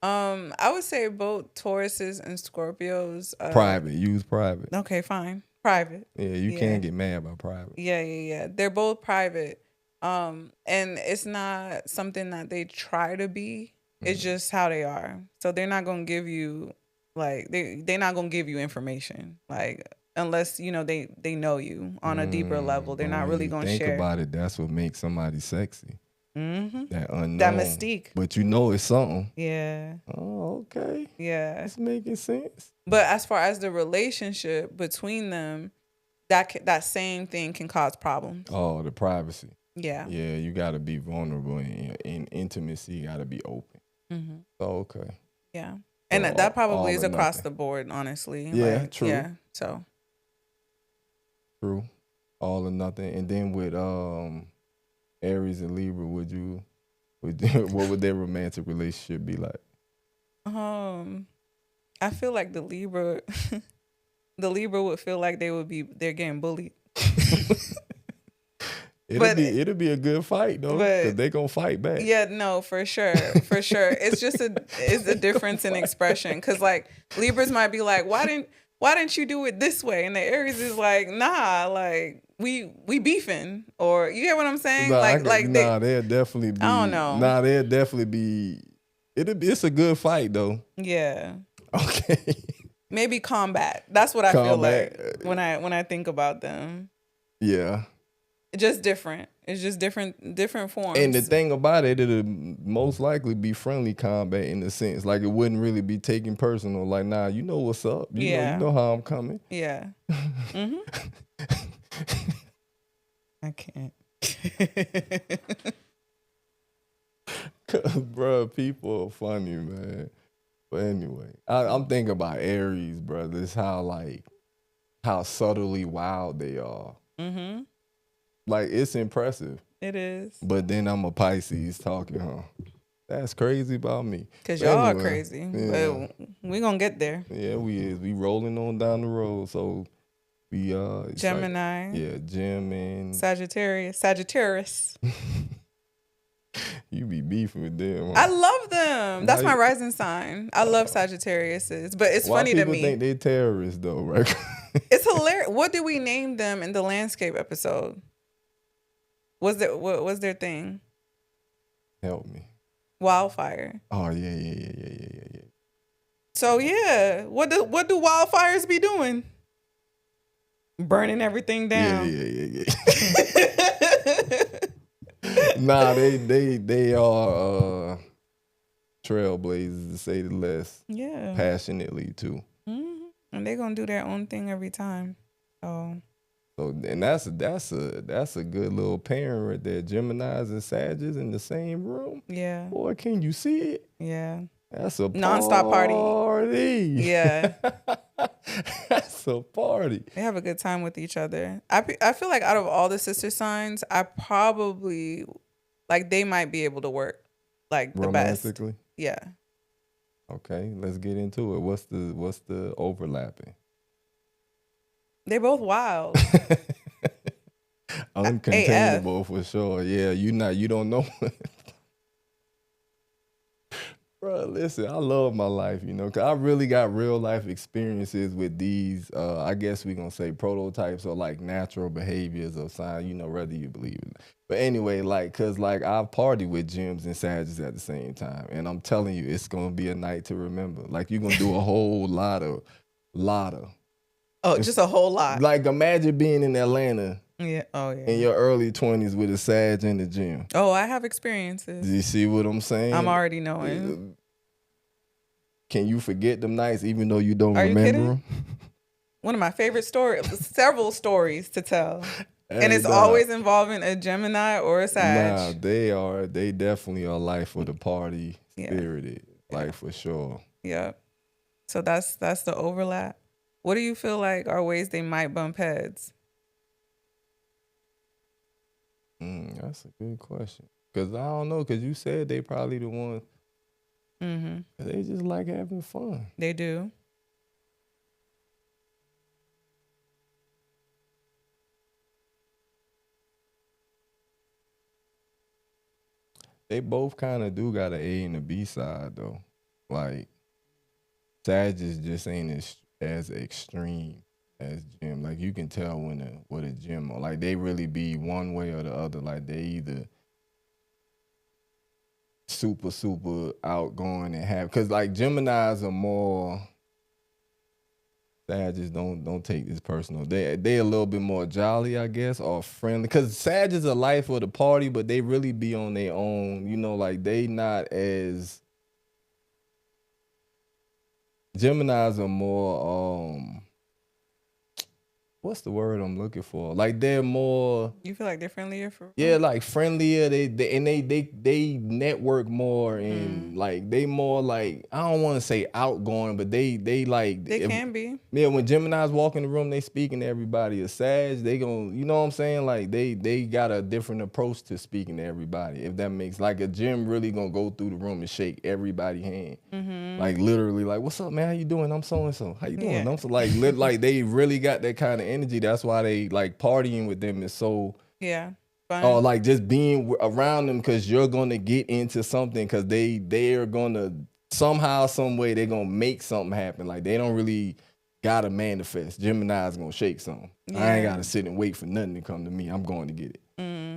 I would say both Tauruses and Scorpios. Private, use private. Okay, fine. Private. Yeah, you Yeah. can't get mad by private. Yeah. They're both private. And it's not something that they try to be. It's just how they are. So they're not gonna give you like they're not gonna give you information. Like unless, they know you on a deeper level. They're But not when really you gonna think share. about it, that's what makes somebody sexy. Mm-hmm. That unknown. That mystique. But you know it's something. Yeah. Oh, okay. Yeah. It's making sense. But as far as the relationship between them, that same thing can cause problems. Oh, the privacy. Yeah. Yeah, you got to be vulnerable in intimacy. You got to be open. Mm-hmm. Oh, okay. Yeah. And So that probably all is or across nothing. the board, honestly. Yeah, Like, true. Yeah. So. True. All or nothing. And then with Aries and Libra, what would their romantic relationship be like? I feel like the Libra would feel like they're getting bullied. It'll be a good fight though, because they gonna fight back. Yeah, no, for sure. It's just it's a difference in expression. Because like Libras might be like, why didn't you do it this way? And the Aries is like, nah, like we beefing, or you get what I'm saying? They'll definitely be. I don't know. They'll definitely be. It's a good fight though. Yeah. Okay. Maybe combat. That's what I feel like when I think about them. Yeah. Just different. It's just different forms. And the thing about it, it'll most likely be friendly combat in the sense. Like it wouldn't really be taken personal. Like, nah, you know what's up. You know how I'm coming. Yeah. Mm-hmm. I can't. Bro, people are funny, man. But anyway, I'm thinking about Aries, bro. This how subtly wild they are. Mm-hmm. Like, it's impressive. It is. But then I'm a Pisces talking, huh? That's crazy about me. Because y'all are crazy. Yeah. But we going to get there. Yeah, we is. We rolling on down the road. So, we... Gemini. Gem and... Sagittarius. You be beefing with them. Huh? I love them. That's my rising sign. I love Sagittariuses. But it's funny to me. Why people think they terrorists, though, right? It's hilarious. What did we name them in the landscape episode? What was their thing? Help me. Wildfire. Oh, yeah. So, yeah. What do wildfires be doing? Burning everything down. Yeah. Nah, they are trailblazers, to say the least. Yeah. Passionately, too. Mm-hmm. And they're going to do their own thing every time. So, and that's a good little pairing right there. Geminis and Sagittarius in the same room. Yeah. Boy, can you see it? Yeah. That's a nonstop party. Yeah. That's a party. They have a good time with each other. I feel like out of all the sister signs, I probably they might be able to work the best. Yeah. Okay, let's get into it. What's the overlapping? They're both wild. Uncontainable for sure. Yeah, you don't know. Bro, listen, I love my life, because I really got real life experiences with these, I guess we're going to say prototypes or natural behaviors of signs, whether you believe it. But anyway, because I've partied with gems and Sagittarius at the same time. And I'm telling you, it's going to be a night to remember. You're going to do a whole lot of. Oh, just a whole lot. Imagine being in Atlanta. Yeah. Oh, yeah. In your early 20s with a Sag in the gym. Oh, I have experiences. Do you see what I'm saying? I'm already knowing. Can you forget them nights even though you don't remember them? One of my favorite stories, several stories to tell. And it's always involving a Gemini or a Sag. Nah, they definitely are life for the party spirited. For sure. Yeah. So that's the overlap. What do you feel like are ways they might bump heads? That's a good question. Because I don't know, because you said they probably the ones. Mm-hmm. They just like having fun. They do. They both kind of do got an A and a B side, though. Like Sagittarius just ain't as extreme as Gem. Like you can tell when with a Gem, like they really be one way or the other. Like they either super outgoing and have, cause like Geminis are more. Sagittarius don't take this personal. They a little bit more jolly, I guess, or friendly. Cause Sagittarius are life of the party, but they really be on their own. You know, like they not as. Geminis are more what's the word I'm looking for? Like they're more. You feel like they're friendlier for Yeah, like friendlier. They network more and like they more like, I don't want to say outgoing, but they like they can be. Yeah, when Geminis walk in the room, they speaking to everybody. A Sag, they gon' you know what I'm saying? Like they got a different approach to speaking to everybody. If that makes, like a Gem really gonna go through the room and shake everybody's hand. Like literally, like, what's up, man? How you doing? I'm so and so. How you doing? Yeah. I'm so like they really got that kind of energy. That's why they like partying with them is so. Yeah. Fun. Or like just being around them, because you're gonna get into something, because they're gonna somehow, some way, they're gonna make something happen. Like they don't really gotta manifest. Gemini's gonna shake something. Yeah. I ain't gotta sit and wait for nothing to come to me. I'm going to get it.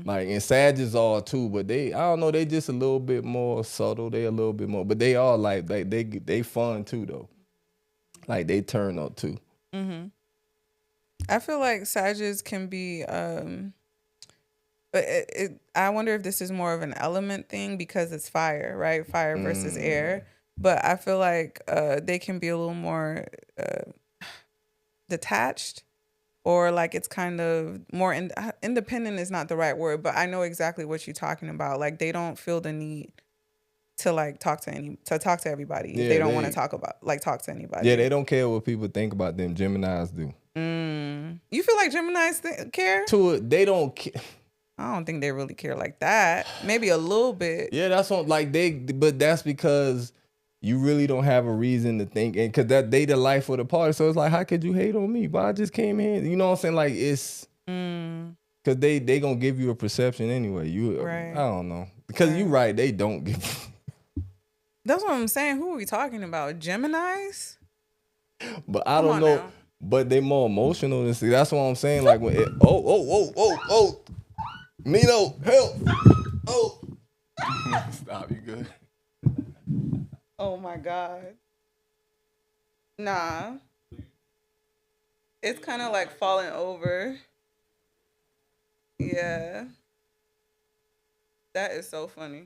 Like, and Sagittarius are too, but they, I don't know, they just a little bit more subtle. They a little bit more, but they all like they fun too though. Like they turn up too. I feel like Sagittarius can be but I wonder if this is more of an element thing because it's fire, right? Fire versus air. But I feel like they can be a little more detached, or like it's kind of more independent is not the right word, but I know exactly what you're talking about. Like they don't feel the need to like talk to everybody. Yeah, if they don't want to talk to anybody. Yeah, they don't care what people think about them. Geminis do. You feel like Geminis care? To it, they don't care. I don't think they really care like that. Maybe a little bit. Yeah, that's what, like but that's because you really don't have a reason to think, and because that they the life of the party. So it's like, how could you hate on me? But I just came here. You know what I'm saying? Like it's because they gonna give you a perception anyway. Right. I don't know, because you right. They don't give. That's what I'm saying. Who are we talking about? Geminis? But I don't know. Now. But they more emotional than. That's what I'm saying. Like when oh. Nino, help! Oh, stop! You good? Oh my God! Nah, it's kind of like falling over. Yeah, that is so funny.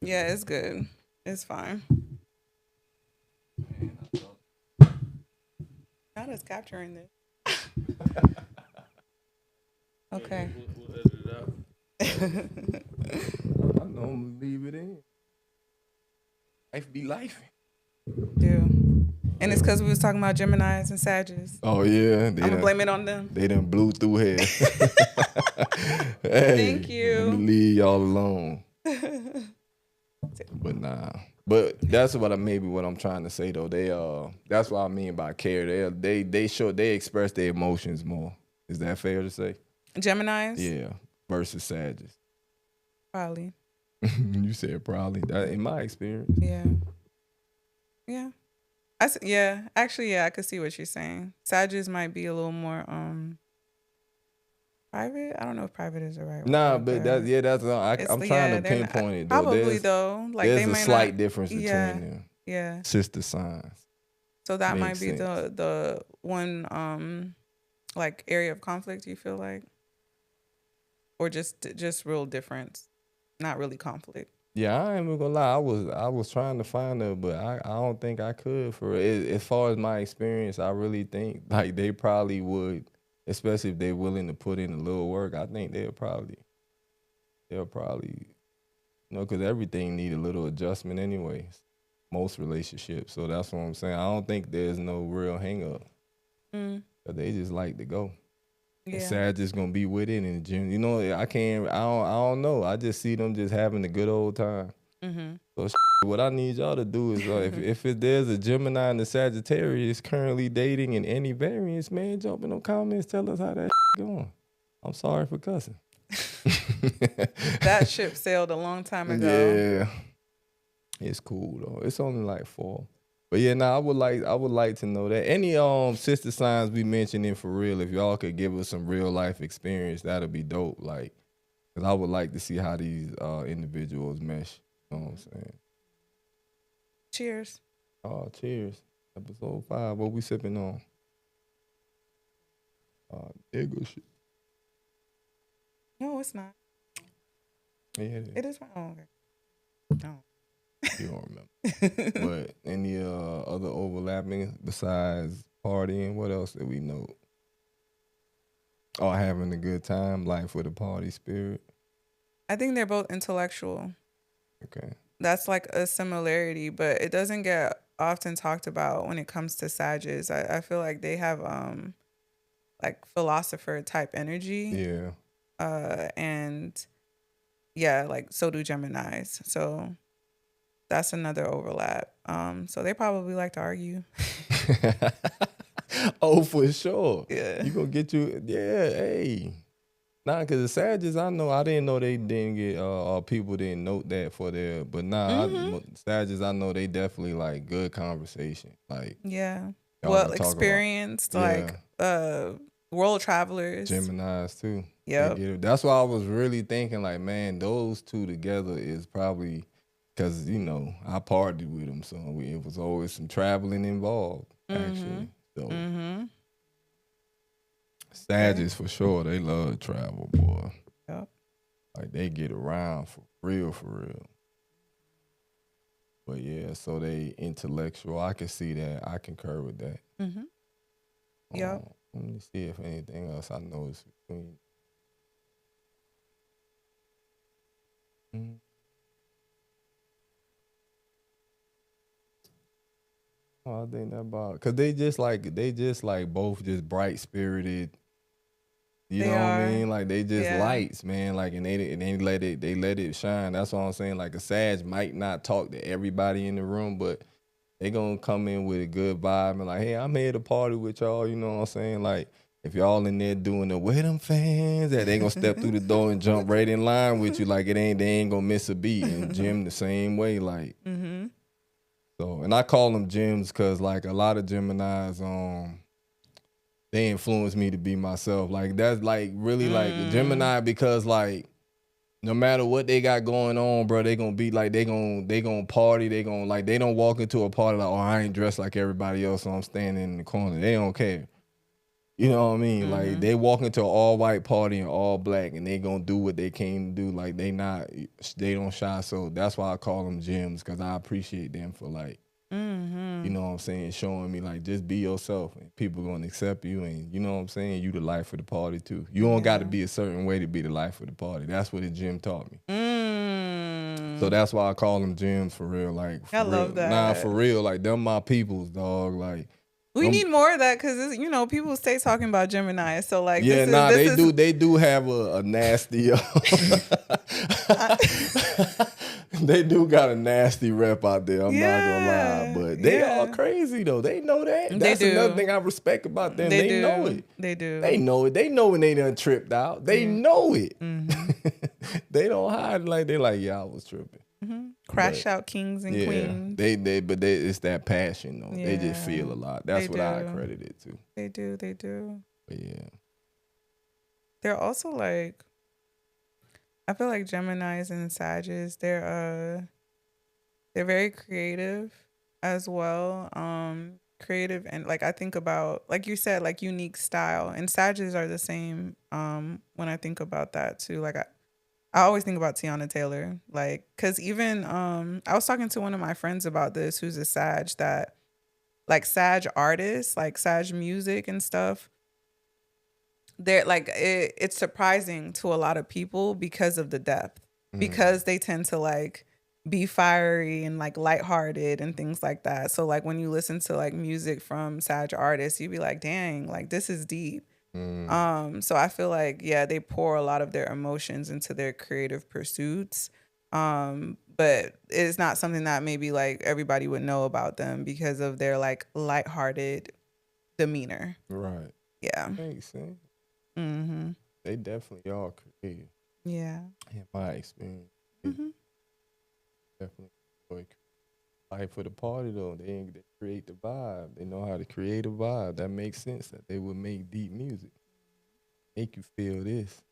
Yeah, it's good. It's fine. God is capturing this. Okay. We'll edit it out. I don't leave it in. Life be life. Dude. And it's because we was talking about Geminis and Sagittarius. Oh, yeah. I'm going to blame it on them. They done blew through here. Hey, thank you. Let me leave y'all alone. But nah. But that's what I'm trying to say though. That's what I mean by care. They express their emotions more. Is that fair to say? Geminis? Yeah. Versus Sagittarius. Probably. You said probably. That, in my experience. Yeah. Yeah. Actually, I could see what you're saying. Sagittarius might be a little more private. I don't know if private is the right word. Nah, but I'm trying to pinpoint it though. Probably though. Like there's a slight difference between them. Yeah. Sister signs. So that might be the one like area of conflict, you feel like? Or just real difference. Not really conflict. Yeah, I ain't even gonna lie. I was trying to find her, but I don't think I could. For it. As far as my experience, I really think like they probably would, especially if they're willing to put in a little work. I think they'll probably, because everything need a little adjustment anyways. Most relationships. So that's what I'm saying. I don't think there's no real hang up. They just like to go. Yeah. Sad just gonna be with it in the gym. You know, I don't know. I just see them just having a good old time. So what I need y'all to do is if there's a Gemini and a Sagittarius currently dating in any variance, man, jump in the comments, tell us how that going. I'm sorry for cussing. That ship sailed a long time ago. Yeah, it's cool though. It's only like 4. But yeah, I would like to know that. Any sister signs we mentioned in for real, if y'all could give us some real life experience, that'd be dope. Like, cause I would like to see how these individuals mesh. You know what I'm saying? Cheers. Oh, cheers. Episode 5. What we sipping on? Nigga shit. No, it's not. Yeah, it is. It is my own. No. You don't remember. But any other overlapping besides partying? What else did we know? Oh, having a good time, life with a party spirit. I think they're both intellectual. Okay. That's like a similarity, but it doesn't get often talked about when it comes to Sages. I feel like they have like philosopher type energy. Yeah. And yeah, like so do Geminis. So that's another overlap. So they probably like to argue. Oh, for sure. Yeah. You gonna get you. Yeah. Hey. Nah, cause the Sagittarius, I didn't know they didn't get people didn't note that for their, but Sagittarius, I know they definitely like good conversation. Like, yeah. y'all Well, can talk about- experienced, like world travelers. Geminis too. Yep. They get it. That's why I was really thinking like, man, those two together is probably, cause I partied with them, so it was always some traveling involved actually. So Sagittarius for sure, they love travel, boy. Yep. Like they get around for real, for real. But yeah, so they intellectual. I can see that. I concur with that. Yep. Let me see if anything else I noticed between. Oh, I think that about, cause they just like both just bright spirited. You They know what I are. mean? Like they just Yeah. lights, man. Like and they let it shine. That's what I'm saying. Like a Sag might not talk to everybody in the room, but they gonna come in with a good vibe and like, hey, I'm here to party with y'all. You know what I'm saying? Like if y'all in there doing the where them fans at, they gonna step through the door and jump right in line with you. Like they ain't gonna miss a beat. And Jim the same way. Like so, and I call them Gems because like a lot of Geminis, they influence me to be myself. Like that's like really like a Gemini because like no matter what they got going on, bro, they gonna be like they gonna party. They gonna like they don't walk into a party like, oh, I ain't dressed like everybody else, so I'm standing in the corner. They don't care. You know what I mean? Like they walk into an all white party and all black, and they gonna do what they came to do. Like they don't shy. So that's why I call them Gems because I appreciate them for like. You know what I'm saying? Showing me like just be yourself and people gonna accept you and you know what I'm saying? You the life of the party too. You don't gotta be a certain way to be the life of the party. That's what the gym taught me. So that's why I call them gyms for real. Like for I real. love that. Nah, for real. Like them my peoples, dog. Like we need more of that because people stay talking about Gemini. So like they do have a nasty they do got a nasty rep out there. I'm not gonna lie, but they are crazy though. They know that. That's another thing I respect about them. They know it. They do. They know it. They know when they done tripped out. They know it. They don't hide like they like, yeah, I was tripping. Crash out kings and queens. But it's that passion though. They just feel a lot. That's what I credit it to. They do. But yeah. They're also like, I feel like Geminis and Sages, they're very creative as well. Creative and like I think about, like you said, like unique style. And Sages are the same when I think about that too. Like I always think about Tiana Taylor. Like, cause even I was talking to one of my friends about this who's a Sag, that like Sag artists, like Sag music and stuff, they're like it's surprising to a lot of people because of the depth, because they tend to like be fiery and like lighthearted and things like that. So like when you listen to like music from Sag artists, you'd be like, dang, like this is deep. So I feel like they pour a lot of their emotions into their creative pursuits, but it's not something that maybe like everybody would know about them because of their like lighthearted demeanor. Right. Yeah. Makes sense. They definitely are creative. Yeah. In my experience, they Hmm. definitely enjoy like for the party though. They create the vibe. They know how to create a vibe. That makes sense that they would make deep music, make you feel this.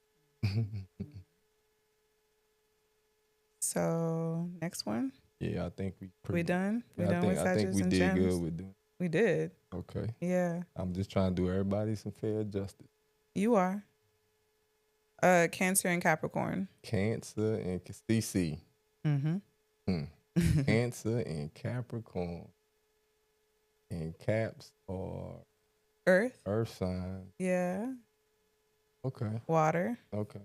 So next one. Yeah, I think we We pretty. done? We Yeah, done with I think Sagittarius we and did good Gems? with them. We did. Okay, Yeah. I'm just trying to do everybody some fair justice. You are. Cancer and Capricorn. Cancer and CC. Mm-hmm. Hmm. Cancer and Capricorn and Caps are Earth. Earth signs. Yeah. Okay, Water. okay,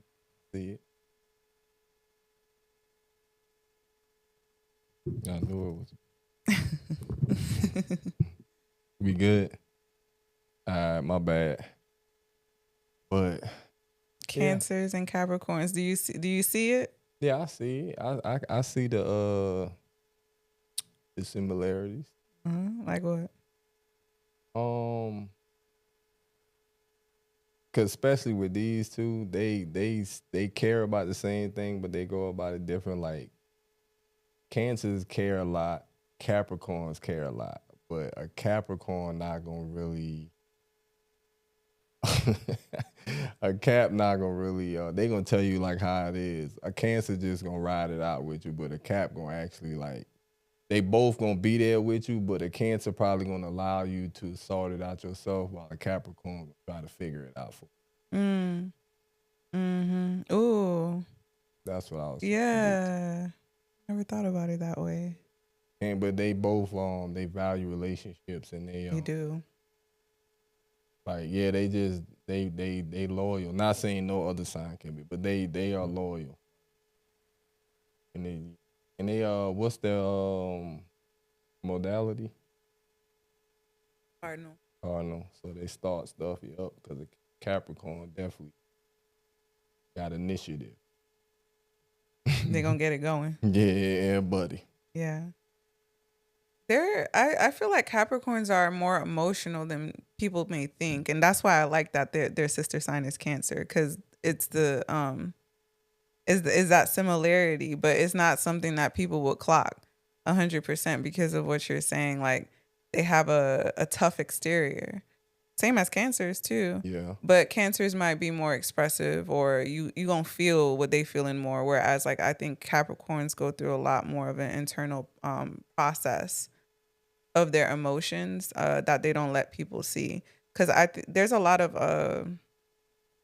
see it. I knew it was. We good. All right, my bad. But yeah, Cancers and Capricorns. Do you see it? yeah, I see it. I see the similarities. Like what? Um, cause especially with these two, they care about the same thing, but they go about it different. Like Cancers care a lot, Capricorns care a lot, but a Capricorn not gonna really. A Cap not gonna really they gonna tell you like how it is. A Cancer just gonna ride it out with you, but a Cap gonna actually like they both gonna be there with you, but a Cancer probably gonna allow you to sort it out yourself while a Capricorn gonna try to figure it out for you. Mm. Mm-hmm. Ooh. That's what I was trying to get to. Yeah. Never thought about it that way. And but they both they value relationships and they You do. like yeah, they just they loyal. Not saying no other sign can be, but they are loyal. And they what's their modality? Cardinal. Cardinal. So they start stuff you up because Capricorn definitely got initiative. They gonna get it going. Yeah, buddy. Yeah. I feel like Capricorns are more emotional than people may think. And that's why I like that their sister sign is Cancer, because it's the is that similarity, but it's not something that people would clock 100% because of what you're saying. Like they have a tough exterior, same as Cancers too. Yeah. But Cancers might be more expressive, or you gonna feel what they feeling more. Whereas like I think Capricorns go through a lot more of an internal process of their emotions that they don't let people see. Because there's a lot of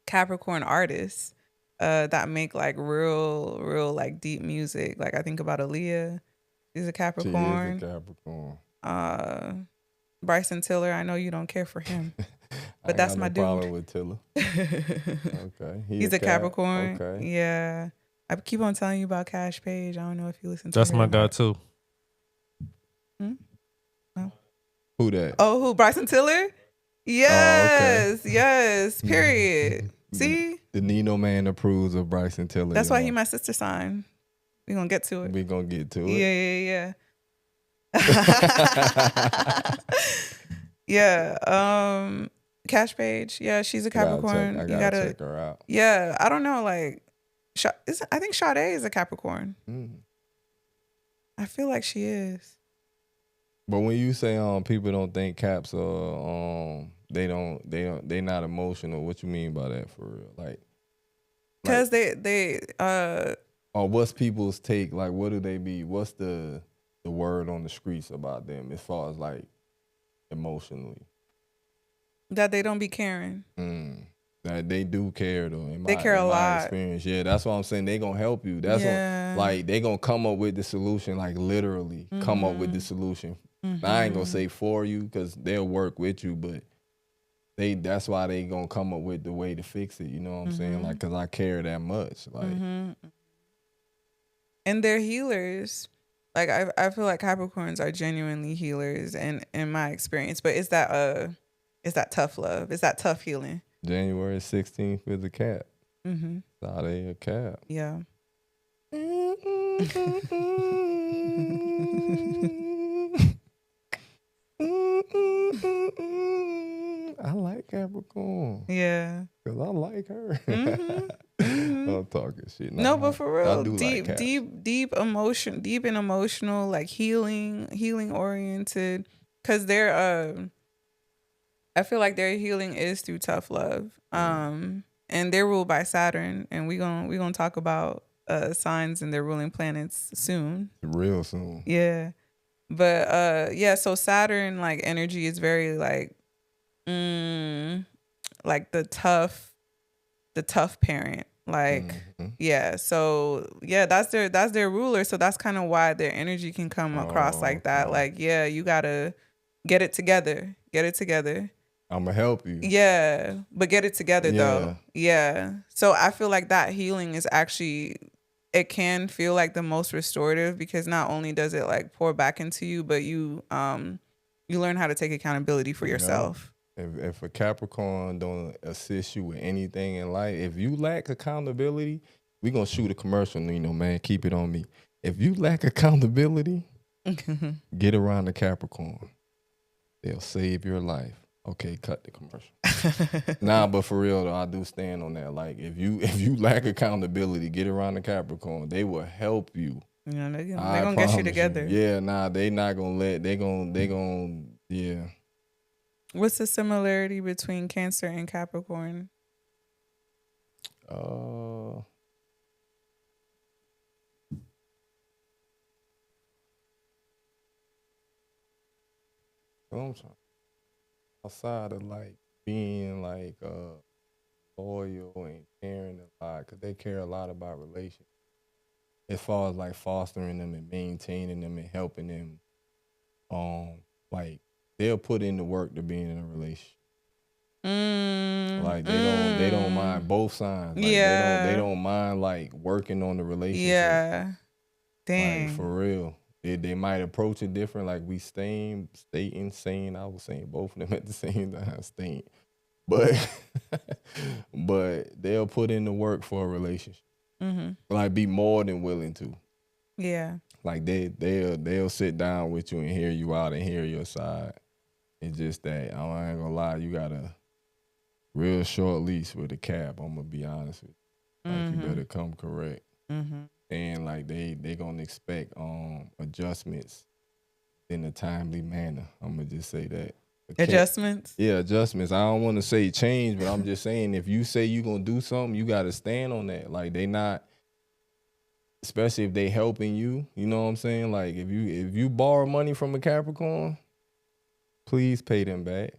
Capricorn artists that make like real like deep music. Like I think about Aaliyah, she's a She is a Capricorn. Capricorn. Bryson Tiller, I know you don't care for him, I but ain't that's got my no dude. problem with Tiller. Okay. He's a Capricorn. Okay. Yeah. I keep on telling you about Cash Page. I don't know if you listen to That's her my or guy not. too. No. Who that? Oh, who? Bryson Tiller? Yes. Okay. Yes. Period. See? The Nino man approves of Bryson Tiller. That's why y'all. he my sister sign. We gonna get to it. We gonna get to it. Yeah. Yeah. Cash Page. Yeah, she's a Capricorn. I gotta check her out. Yeah, I don't know. Like, I think Sade is a Capricorn. I feel like she is. But when you say people don't think Caps are they not emotional, what you mean by that for real? Like Because they or what's people's take? Like what do they be? What's the word on the streets about them as far as like emotionally? that they don't be caring. That they do care though. They care a lot. Experience. Yeah, that's what I'm saying. They gonna help you. That's what like they gonna come up with the solution. Like literally come up with the solution. I ain't gonna say for you because they'll work with you, but that's why they gonna come up with the way to fix it. You know what I'm saying? Like because I care that much. Like And they're healers. Like I feel like Capricorns are genuinely healers, in my experience. But is that tough love? Is that tough healing? January 16th is a Cap. Sade a Cap. Yeah. I like Capricorn. Yeah. Cause I like her. Mm-hmm. I'm talking shit. No, but Nah, for I real, do like Caps. deep and emotional, like healing oriented. Cause they're I feel like their healing is through tough love. And they're ruled by Saturn, and we gonna talk about signs and their ruling planets soon. Real soon. Yeah. But yeah, so Saturn like energy is very like the tough parent. Like yeah, so yeah, that's their ruler. So that's kind of why their energy can come across Oh, like that. okay. Like, yeah, you gotta get it together. Get it together. I'ma help you. Yeah, but get it together though. Yeah. Yeah. So I feel like that healing is actually, it can feel like the most restorative, because not only does it like pour back into you, but you learn how to take accountability for Yeah. yourself. If a Capricorn don't assist you with anything in life, if you lack accountability, we gonna shoot a commercial, man. Keep it on me. If you lack accountability, get around the Capricorn. They'll save your life. Okay, cut the commercial. Nah, but for real though, I do stand on that. Like if you lack accountability, get around the Capricorn. They will help you. Yeah, they're I gonna get you promise together. Yeah, nah, they not gonna let. They gonna yeah. What's the similarity between Cancer and Capricorn? I'm trying outside of like being like loyal and caring a lot, cause they care a lot about relationships. As far as like fostering them and maintaining them and helping them, like they'll put in the work to being in a relationship. Like they don't mind both signs. Like they don't mind like working on the relationship. Yeah. Dang. Like for real. They might approach it different, like we stating, saying, I was saying both of them at the same time, stating. But but they'll put in the work for a relationship. Like be more than willing to. Yeah. Like they'll sit down with you and hear you out and hear your side. It's just that I ain't gonna lie, you got a real short leash with a cap. I'm gonna be honest with you. Like you better come correct. And like they gonna expect adjustments in a timely manner. I'm gonna just say that. Adjustments? Yeah, adjustments. I don't want to say change, but I'm just saying if you say you gonna do something, you gotta stand on that. Like they not, especially if they helping you. You know what I'm saying? Like if you borrow money from a Capricorn, please pay them back.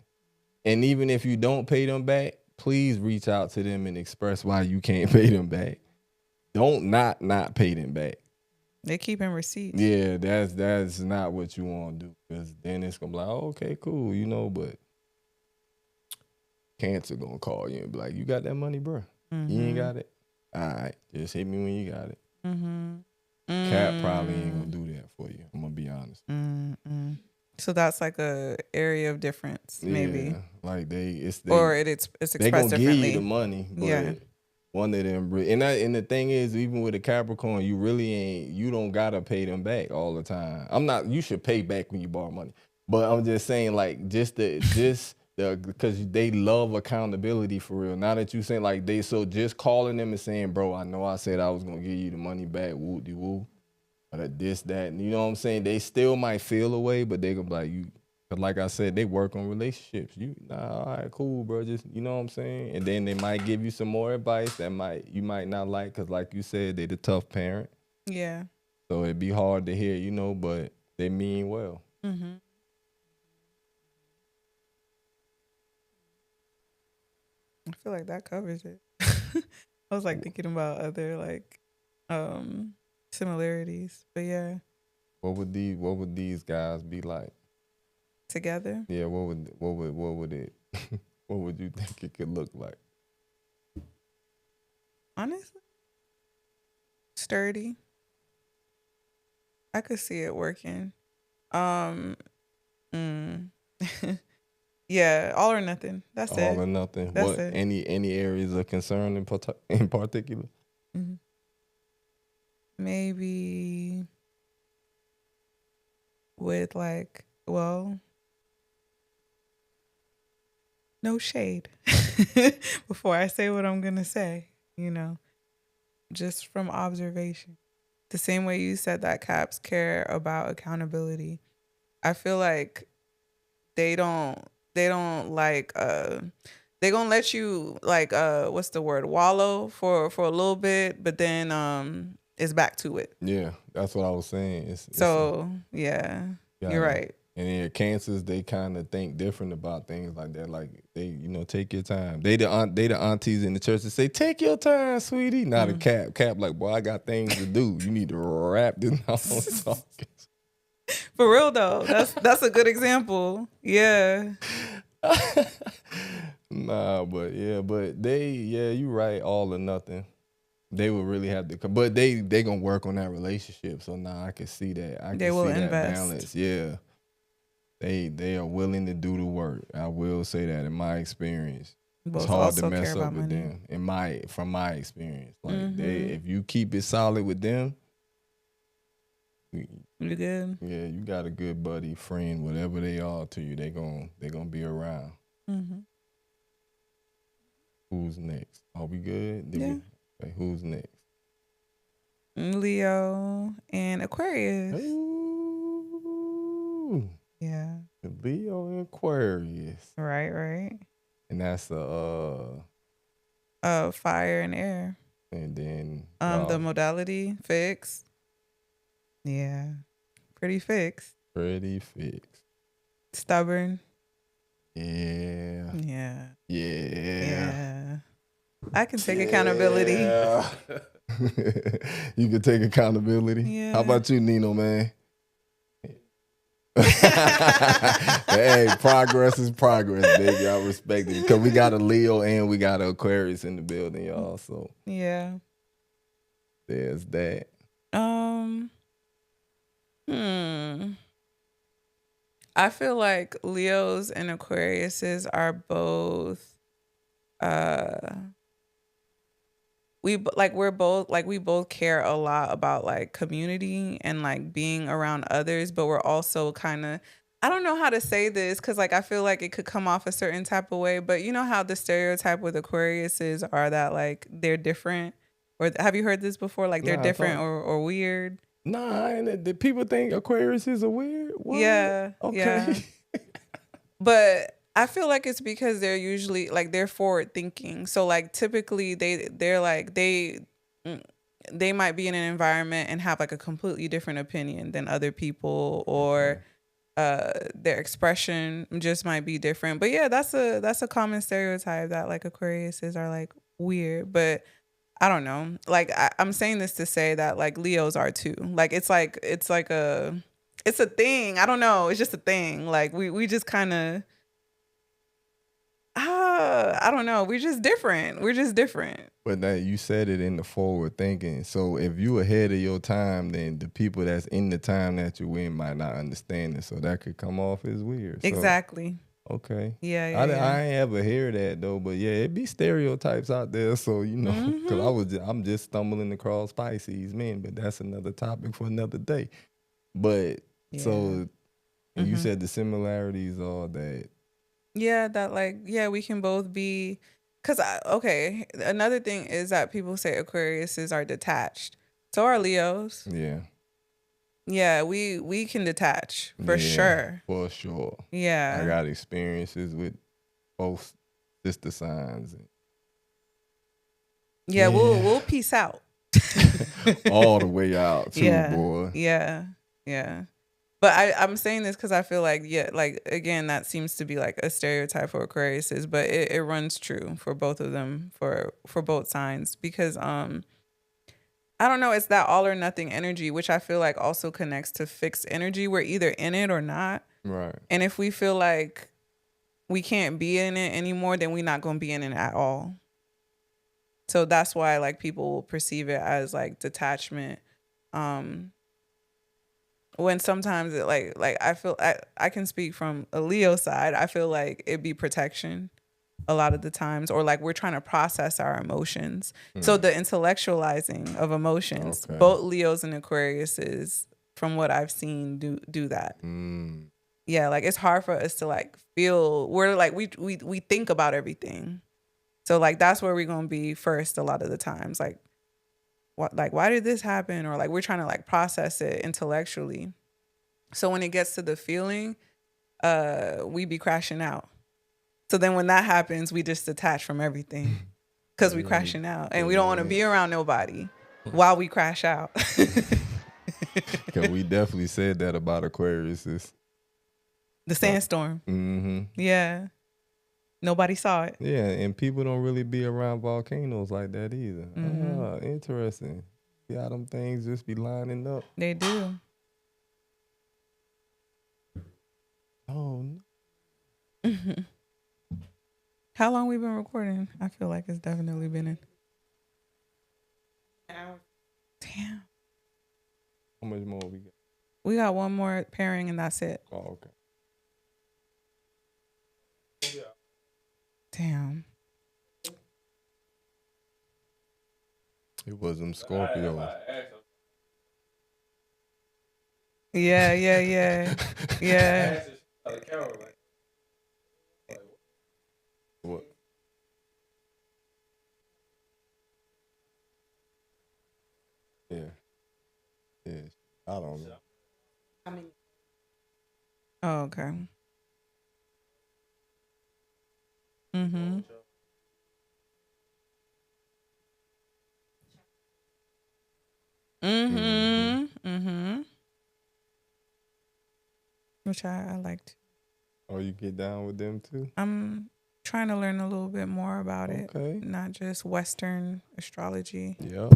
And even if you don't pay them back, please reach out to them and express why you can't pay them back. Don't not pay them back. They keeping receipts. Yeah, that's not what you want to do, because then it's gonna be like, oh, okay, cool, but Cancer gonna call you and be like, you got that money, bro? You ain't got it? All right, just hit me when you got it. Cap probably ain't gonna do that for you. I'm gonna be honest. So that's like a area of difference, maybe. Yeah, like it's expressed they gonna differently. give you the money, but one of them, and the thing is, even with a Capricorn, you don't gotta pay them back all the time. You should pay back when you borrow money, but I'm just saying, like, because they love accountability for real. Now that you saying like just calling them and saying, bro, I know I said I was gonna give you the money back, woo de woo, or this, that, and you know what I'm saying? They still might feel away, but they gonna be like, cause like I said, they work on relationships. All right, cool, bro. Just, you know what I'm saying? And then they might give you some more advice that you might not like, cause like you said, they the tough parent. Yeah. So it'd be hard to hear, but they mean well. I feel like that covers it. I was like thinking about other like similarities, but yeah. What would these guys be like together? Yeah, what would it what would you think it could look like? Honestly, sturdy. I could see it working. Yeah, all or nothing. That's it. All or nothing. That's it. Any areas of concern in particular? Maybe with like, well, no shade before I say what I'm going to say, just from observation. The same way you said that Caps care about accountability. I feel like they don't like they gonna let you like what's the word, wallow for a little bit, but then it's back to it. Yeah, that's what I was saying. So yeah, you're right. And then cancers, they kind of think different about things like that. Like they, take your time. They the aunties in the church that say, "Take your time, sweetie." Not a cap. Like, boy, I got things to do. You need to wrap this on talking. For real though, that's a good example. Yeah. Nah, but you right. All or nothing. They would really have to come, but they gonna work on that relationship. So now I can see that. They will invest. That balance. Yeah. They are willing to do the work. I will say that in my experience. Both it's hard also to mess care up about with money. them. From my experience. Like if you keep it solid with them, you good. Yeah, you got a good buddy, friend, whatever they are to you, they gonna be around. Mm-hmm. Who's next? Are we good? Okay, who's next? Leo and Aquarius. Ooh. Yeah. Leo and Aquarius. Right. And that's fire and air. And then the modality fixed. Yeah. Pretty fixed. Stubborn. Yeah. I can take accountability. You can take accountability? Yeah. How about you, Nino, man? Hey, progress is progress, baby. I respect it. Because we got a Leo and we got an Aquarius in the building, y'all. So yeah. There's that. I feel like Leos and Aquariuses are both we both care a lot about like community and like being around others, but we're also kind of, I don't know how to say this because like I feel like it could come off a certain type of way, but you know how the stereotype with Aquariuses are that like they're different, or have you heard this before? Like they're different or weird. Nah, did people think Aquariuses are weird? What? Yeah. Okay. Yeah. But I feel like it's because they're usually like they're forward thinking. So like typically they're like they might be in an environment and have like a completely different opinion than other people, or their expression just might be different. But yeah, that's a common stereotype that like Aquariuses are like weird. But I don't know. Like I'm saying this to say that like Leos are too. Like it's a thing. I don't know. It's just a thing. Like we just kind of I don't know. We're just different. But now you said it in the forward thinking. So if you ahead of your time, then the people that's in the time that you in might not understand it. So that could come off as weird. Exactly. Okay. Yeah. I ain't ever hear that though, but yeah, it be stereotypes out there. So because I'm just stumbling across Pisces men, but that's another topic for another day. But so you said the similarities are that. Yeah, that like we can both be. Cause another thing is that people say Aquariuses are detached. So are Leos. Yeah. Yeah, we can detach for sure. For sure. Yeah. I got experiences with both sister signs. We'll peace out. All the way out too, boy. Yeah. But I'm saying this because I feel like, like, again, that seems to be like a stereotype for Aquariuses, but it runs true for both of them, for both signs, because I don't know, it's that all or nothing energy, which I feel like also connects to fixed energy. We're either in it or not. Right. And if we feel like we can't be in it anymore, then we're not going to be in it at all. So that's why like people will perceive it as like detachment. When sometimes it like I feel I can speak from a Leo side. I feel like it'd be protection a lot of the times, or like we're trying to process our emotions. So the intellectualizing of emotions, both Leos and Aquariuses, from what I've seen, do that. yeah, like it's hard for us to like feel. We're like we think about everything. So like that's where we're gonna be first a lot of the times. Like what, like why did this happen? Or like we're trying to like process it intellectually. So when it gets to the feeling, we be crashing out. So then when that happens, we just detach from everything because we crashing out and we don't want to be around nobody while we crash out. Cause we definitely said that about Aquarius. The sandstorm. Mm-hmm. Yeah. Nobody saw it. Yeah, and people don't really be around volcanoes like that either. Mm-hmm. Ah, interesting. See how them things just be lining up. They do. Oh, How long we been recording? I feel like it's definitely been in. Damn. how much more we got? We got one more pairing and that's it. Oh, okay. Damn. It was them Scorpios. Yeah, yeah, yeah. Yeah. What? Yeah. Yeah. I don't know. Oh, okay. Mm-hmm. Mm-hmm. Mm-hmm. Which I liked. Oh, you get down with them too? I'm trying to learn a little bit more about it. Okay. Not just Western astrology, Yeah.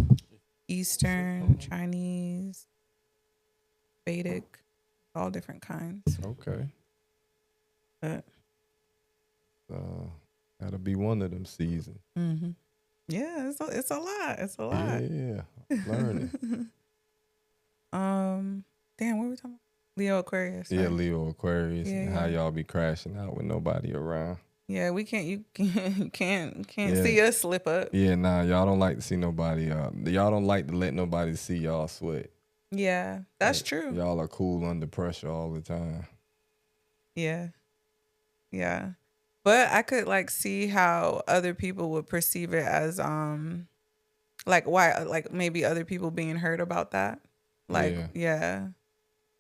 Eastern, Chinese, Vedic, all different kinds. Okay. But That'll be one of them seasons. mm-hmm. Yeah, it's a lot. It's a lot. Yeah. Learning. Damn, what were we talking about? Leo Aquarius. Yeah, Right? Leo Aquarius. Yeah, and how y'all be crashing out with nobody around. Yeah, we can't. You can't Yeah. see us slip up. Yeah, nah, y'all don't like to see nobody. Y'all don't like to let nobody see y'all sweat. Yeah, that's Like, true. Y'all are cool under pressure all the time. Yeah, yeah. But I could like see how other people would perceive it as like why like maybe other people being hurt about that. Like yeah.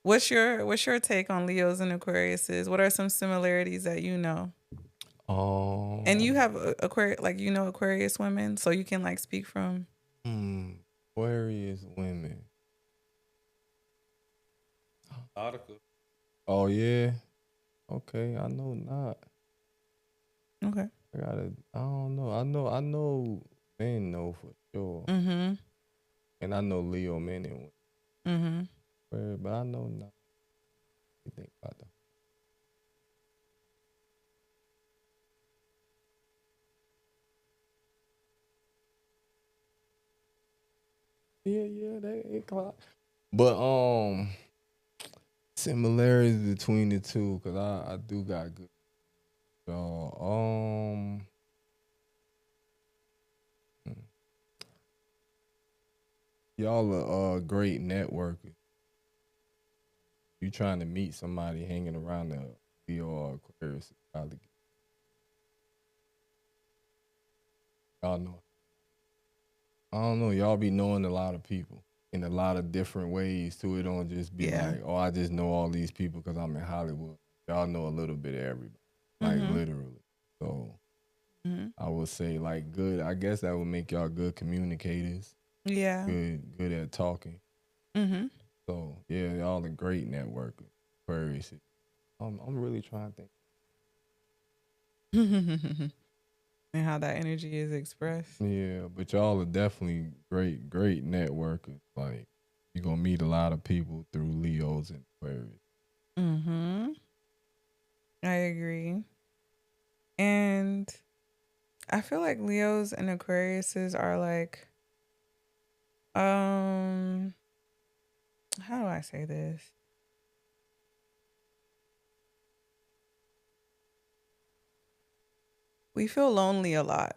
What's your take on Leos and Aquariuses? What are some similarities that you know? And you have Aquarius, like you know Aquarius women, so you can like speak from. Aquarius women. Oh yeah. Okay, I know not. Okay. I don't know. I know men know for sure. Mm-hmm. And I know Leo men and women. Mm-hmm. But I know not. You think about that. Yeah, they clock. But similarities between the two, cause I do got good. So y'all are great networkers. You trying to meet somebody hanging around the Leo or Aquarius, probably y'all know. I don't know. Y'all be knowing a lot of people in a lot of different ways too. It don't just be like, oh, I just know all these people because I'm in Hollywood. Y'all know a little bit of everybody, like literally. So I would say like good. I guess that would make y'all good communicators. Yeah. Good at talking. Mm-hmm. So yeah, y'all a great networker. Aquarius. I'm really trying to think. And how that energy is expressed. Yeah, but y'all are definitely great networkers. Like you're gonna meet a lot of people through Leos and Aquarius. Mm-hmm. I agree. And I feel like Leos and Aquariuses are like, how do I say this? We feel lonely a lot.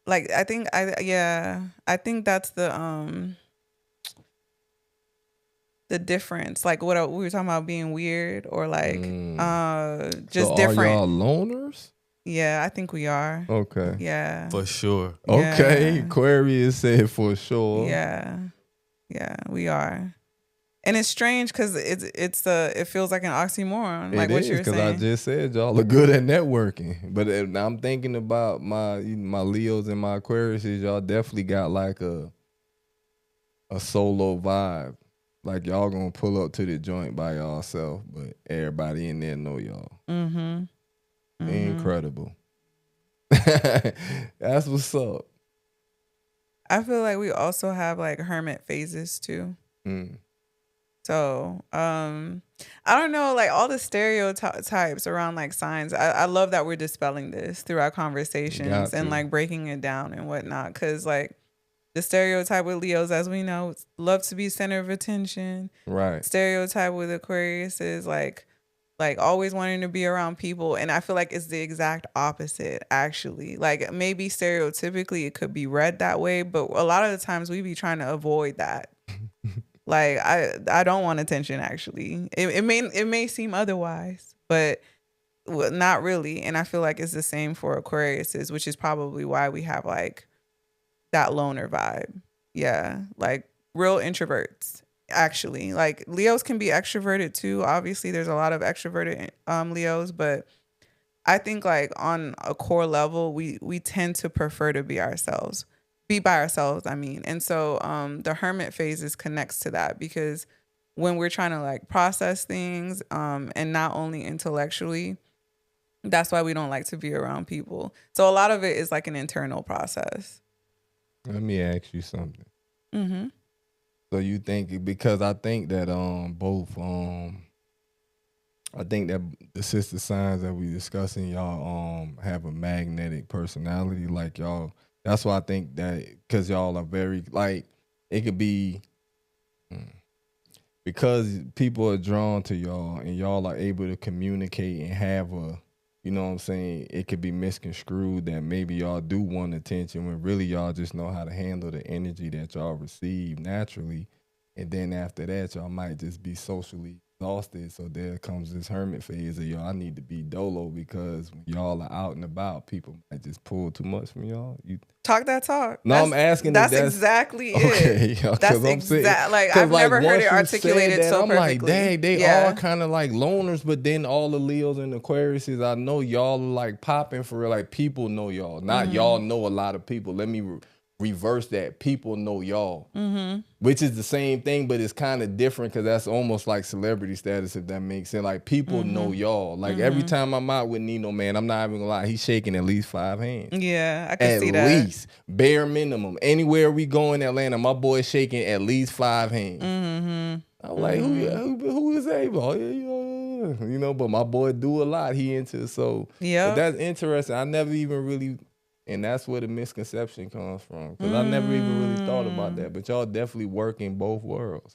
Like I think I think that's the difference. Like what we were talking about being weird or like just So different. Are y'all loners? Yeah, I think we are. Okay. Yeah. For sure. Okay. Yeah. Aquarius said for sure. Yeah. Yeah, we are. And it's strange because it feels like an oxymoron, like It what is, you're because I saying. just said y'all are good at networking. But I'm thinking about my Leos and my Aquariuses. Y'all definitely got like a solo vibe. Like y'all gonna pull up to the joint by y'allself, but everybody in there know y'all. Mm-hmm. Incredible. That's what's up. I feel like we also have like hermit phases too. So, I don't know, like all the stereotypes around like signs. I love that we're dispelling this through our conversations and like breaking it down and whatnot. Cause like the stereotype with Leos, as we know, love to be center of attention. Right. Stereotype with Aquarius is like always wanting to be around people. And I feel like it's the exact opposite, actually. Like maybe stereotypically it could be read that way, but a lot of the times we be trying to avoid that. Like I don't want attention, actually. It may seem otherwise, but not really. And I feel like it's the same for Aquariuses, which is probably why we have like that loner vibe. Yeah, like real introverts. Actually, like Leos can be extroverted too. Obviously, there's a lot of extroverted Leos, but I think like on a core level, we tend to prefer to be by ourselves. I mean, and so the hermit phases connects to that because when we're trying to like process things, and not only intellectually, that's why we don't like to be around people. So a lot of it is like an internal process. Let me ask you something. So you think, because I think that I think that the sister signs that we discussing, y'all have a magnetic personality. Like y'all, that's why I think that, because y'all are very, like, it could be because people are drawn to y'all and y'all are able to communicate and have a, you know what I'm saying, it could be misconstrued that maybe y'all do want attention when really y'all just know how to handle the energy that y'all receive naturally. And then after that, y'all might just be socially exhausted. So there comes this hermit phase of y'all, I need to be dolo, because when y'all are out and about, people might just pull too much from y'all. You talk that talk. No, I'm asking. That's exactly okay, it. That's exactly, like, I've never heard it articulated so perfectly. I'm like, dang, they are kind of like loners, but then all the Leos and Aquariuses, I know y'all are like popping for real. Like people know y'all, not y'all know a lot of people. Let me reverse that. People know y'all, which is the same thing, but it's kind of different because that's almost like celebrity status, if that makes sense. Like people know y'all. Like every time I'm out with Nino, man, I'm not even gonna lie, he's shaking at least 5 hands. Yeah, I can see that. At least, bare minimum. Anywhere we go in Atlanta, my boy's shaking at least 5 hands. I'm like, who is able? You know, but my boy do a lot. He into so. Yeah, that's interesting. I never even really. And that's where the misconception comes from. Because I never even really thought about that. But y'all definitely work in both worlds.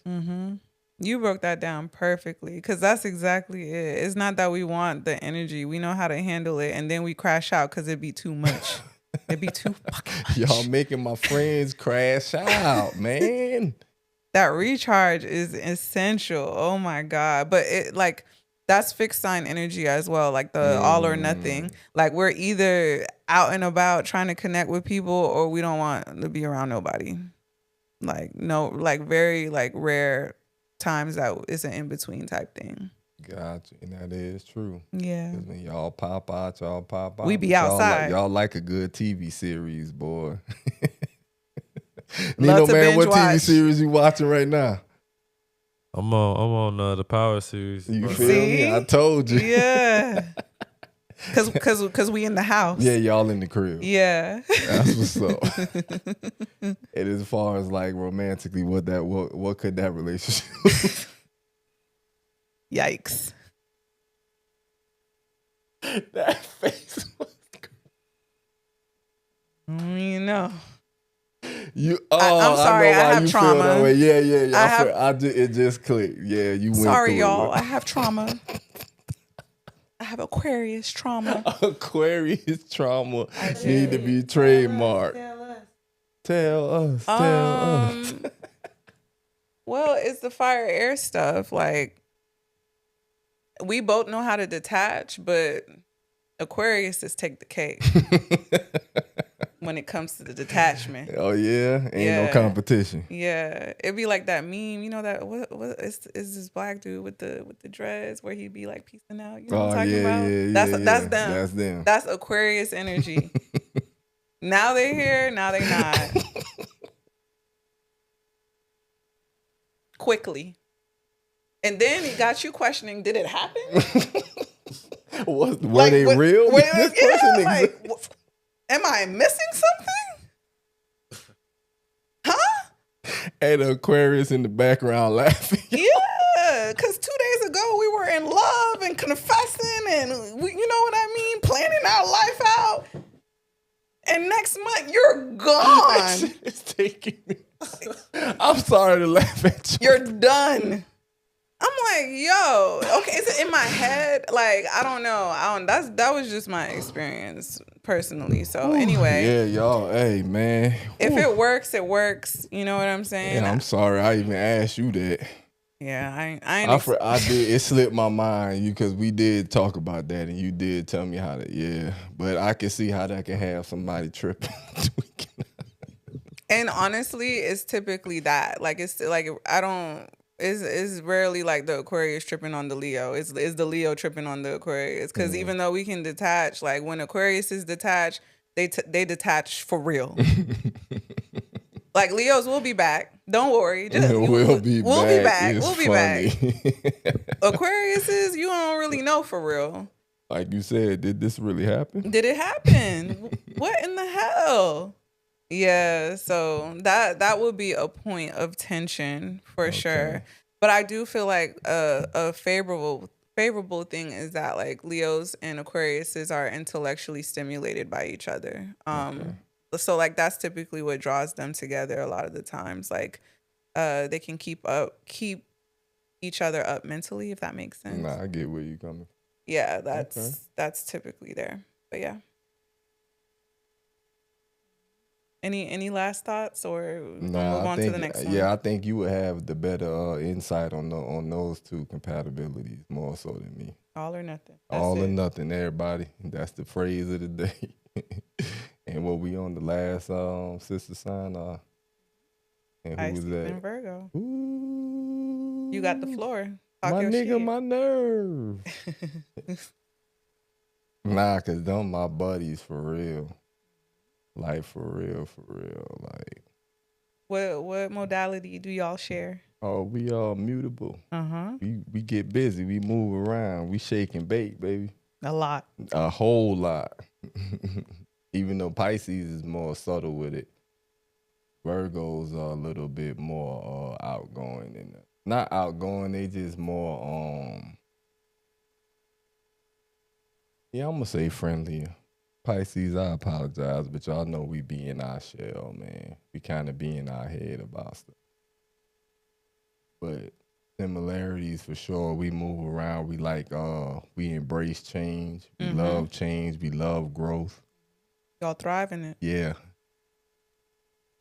You broke that down perfectly. Because that's exactly it. It's not that we want the energy. We know how to handle it. And then we crash out because it'd be too much. It'd be too fucking much. Y'all making my friends crash out, man. That recharge is essential. Oh, my God. But it like... that's fixed sign energy as well, like the all or nothing. Like we're either out and about trying to connect with people or we don't want to be around nobody. Like no, like very like rare times that it's an in-between type thing. Gotcha. And that is true. Yeah. Because when y'all pop out. We be outside. Y'all like a good TV series, boy. Nino, man, what TV series you watching right now? I'm on the Power series. You feel me? I told you. Yeah. Cause we in the house. Yeah, y'all in the crib. Yeah. That's what's up. And as far as like romantically, what could that relationship? Yikes. That face was you know. I'm sorry, I have trauma. Yeah. It just clicked. Yeah, you went. Sorry, y'all. I have trauma. I have Aquarius trauma. Aquarius trauma need to be trademarked. Tell us. Well, it's the fire air stuff. Like, we both know how to detach, but Aquarius is take the cake when it comes to the detachment. Oh yeah, ain't no Yeah. competition. Yeah, it'd be like that meme, you know, that what is this black dude with the dreads where he'd be like peacing out. You know what Oh I'm talking yeah, about? yeah, That's yeah, that's yeah. them. That's them. That's Aquarius energy. Now they here, now they not. Quickly. And then it got you questioning, did it happen? Were Like, they real? Wait, This yeah, person like, exists? am I missing something? Huh? Hey, the Aquarius in the background laughing. Yeah, because 2 days ago we were in love and confessing and, you know what I mean? Planning our life out. And next month you're gone. It's taking me. I'm sorry to laugh at you. You're done. I'm like, yo, okay, is it in my head? Like, I don't know. That was just my experience personally. So anyway, Yeah, y'all. Hey, man. if it works, it works. You know what I'm saying? Yeah, I'm sorry I even asked you that. Yeah, I did. It slipped my mind because we did talk about that, and you did tell me how to. Yeah, but I can see how that can have somebody tripping. And honestly, it's typically that. Like, it's like I don't. It's rarely like the Aquarius tripping on the Leo. It's the Leo tripping on the Aquarius. Because even though we can detach, like when Aquarius is detached, they detach for real. Like Leos will be back. Don't worry. We'll be back. We'll be Funny. back. Aquarius is, you don't really know for real. Like you said, did this really happen? Did it happen? What in the hell? Yeah, so that would be a point of tension for sure. But I do feel like a favorable thing is that like Leos and Aquariuses are intellectually stimulated by each other. So like that's typically what draws them together a lot of the times. Like they can keep each other up mentally, if that makes sense. Nah, I get where you're coming from. Yeah, that's typically there. But yeah. Any last thoughts, or we'll move on to the next one? Yeah, I think you would have the better insight on those two compatibilities more so than me. All or nothing. All or nothing, everybody. That's the phrase of the day. And what we on the last Sista Szn? And who was that? And Virgo. Ooh, You got the floor. Talk my your nigga, shit. my nerve. Nah, cause them my buddies for real. Like for real. Like what modality do y'all share? oh, we all mutable. We get busy. We move around. We shake and bake, baby. A lot. A whole lot. Even though Pisces is more subtle with it, Virgos are a little bit more outgoing and not outgoing. They just more yeah, I'm gonna say friendlier. Pisces, I apologize, but y'all know we be in our shell, man. We kind of be in our head about stuff. But similarities for sure. We move around. We like we embrace change. We love change. We love growth. Y'all thrive in it. Yeah.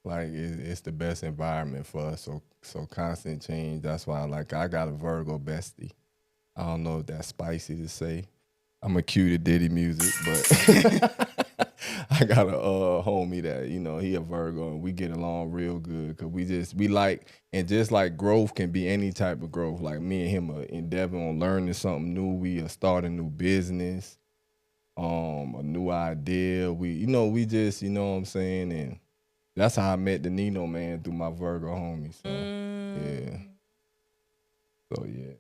Like it's the best environment for us. So constant change. That's why I got a Virgo bestie. I don't know if that's spicy to say. I'm a cue to Diddy music, but I got a homie that, you know, he a Virgo and we get along real good because we like, and just like growth can be any type of growth. Like me and him are endeavoring on learning something new. We are starting a new business, a new idea. We just, you know what I'm saying? And that's how I met the Nino man, through my Virgo homie. So yeah. So yeah.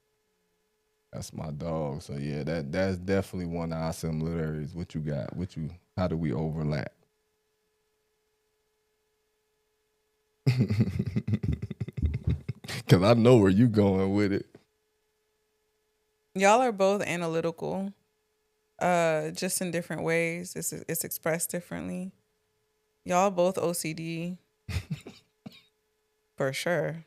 That's my dog. So yeah, that's definitely one of our similarities. What you got? How do we overlap? Cause I know where you going with it. Y'all are both analytical, just in different ways. It's expressed differently. Y'all both OCD, for sure.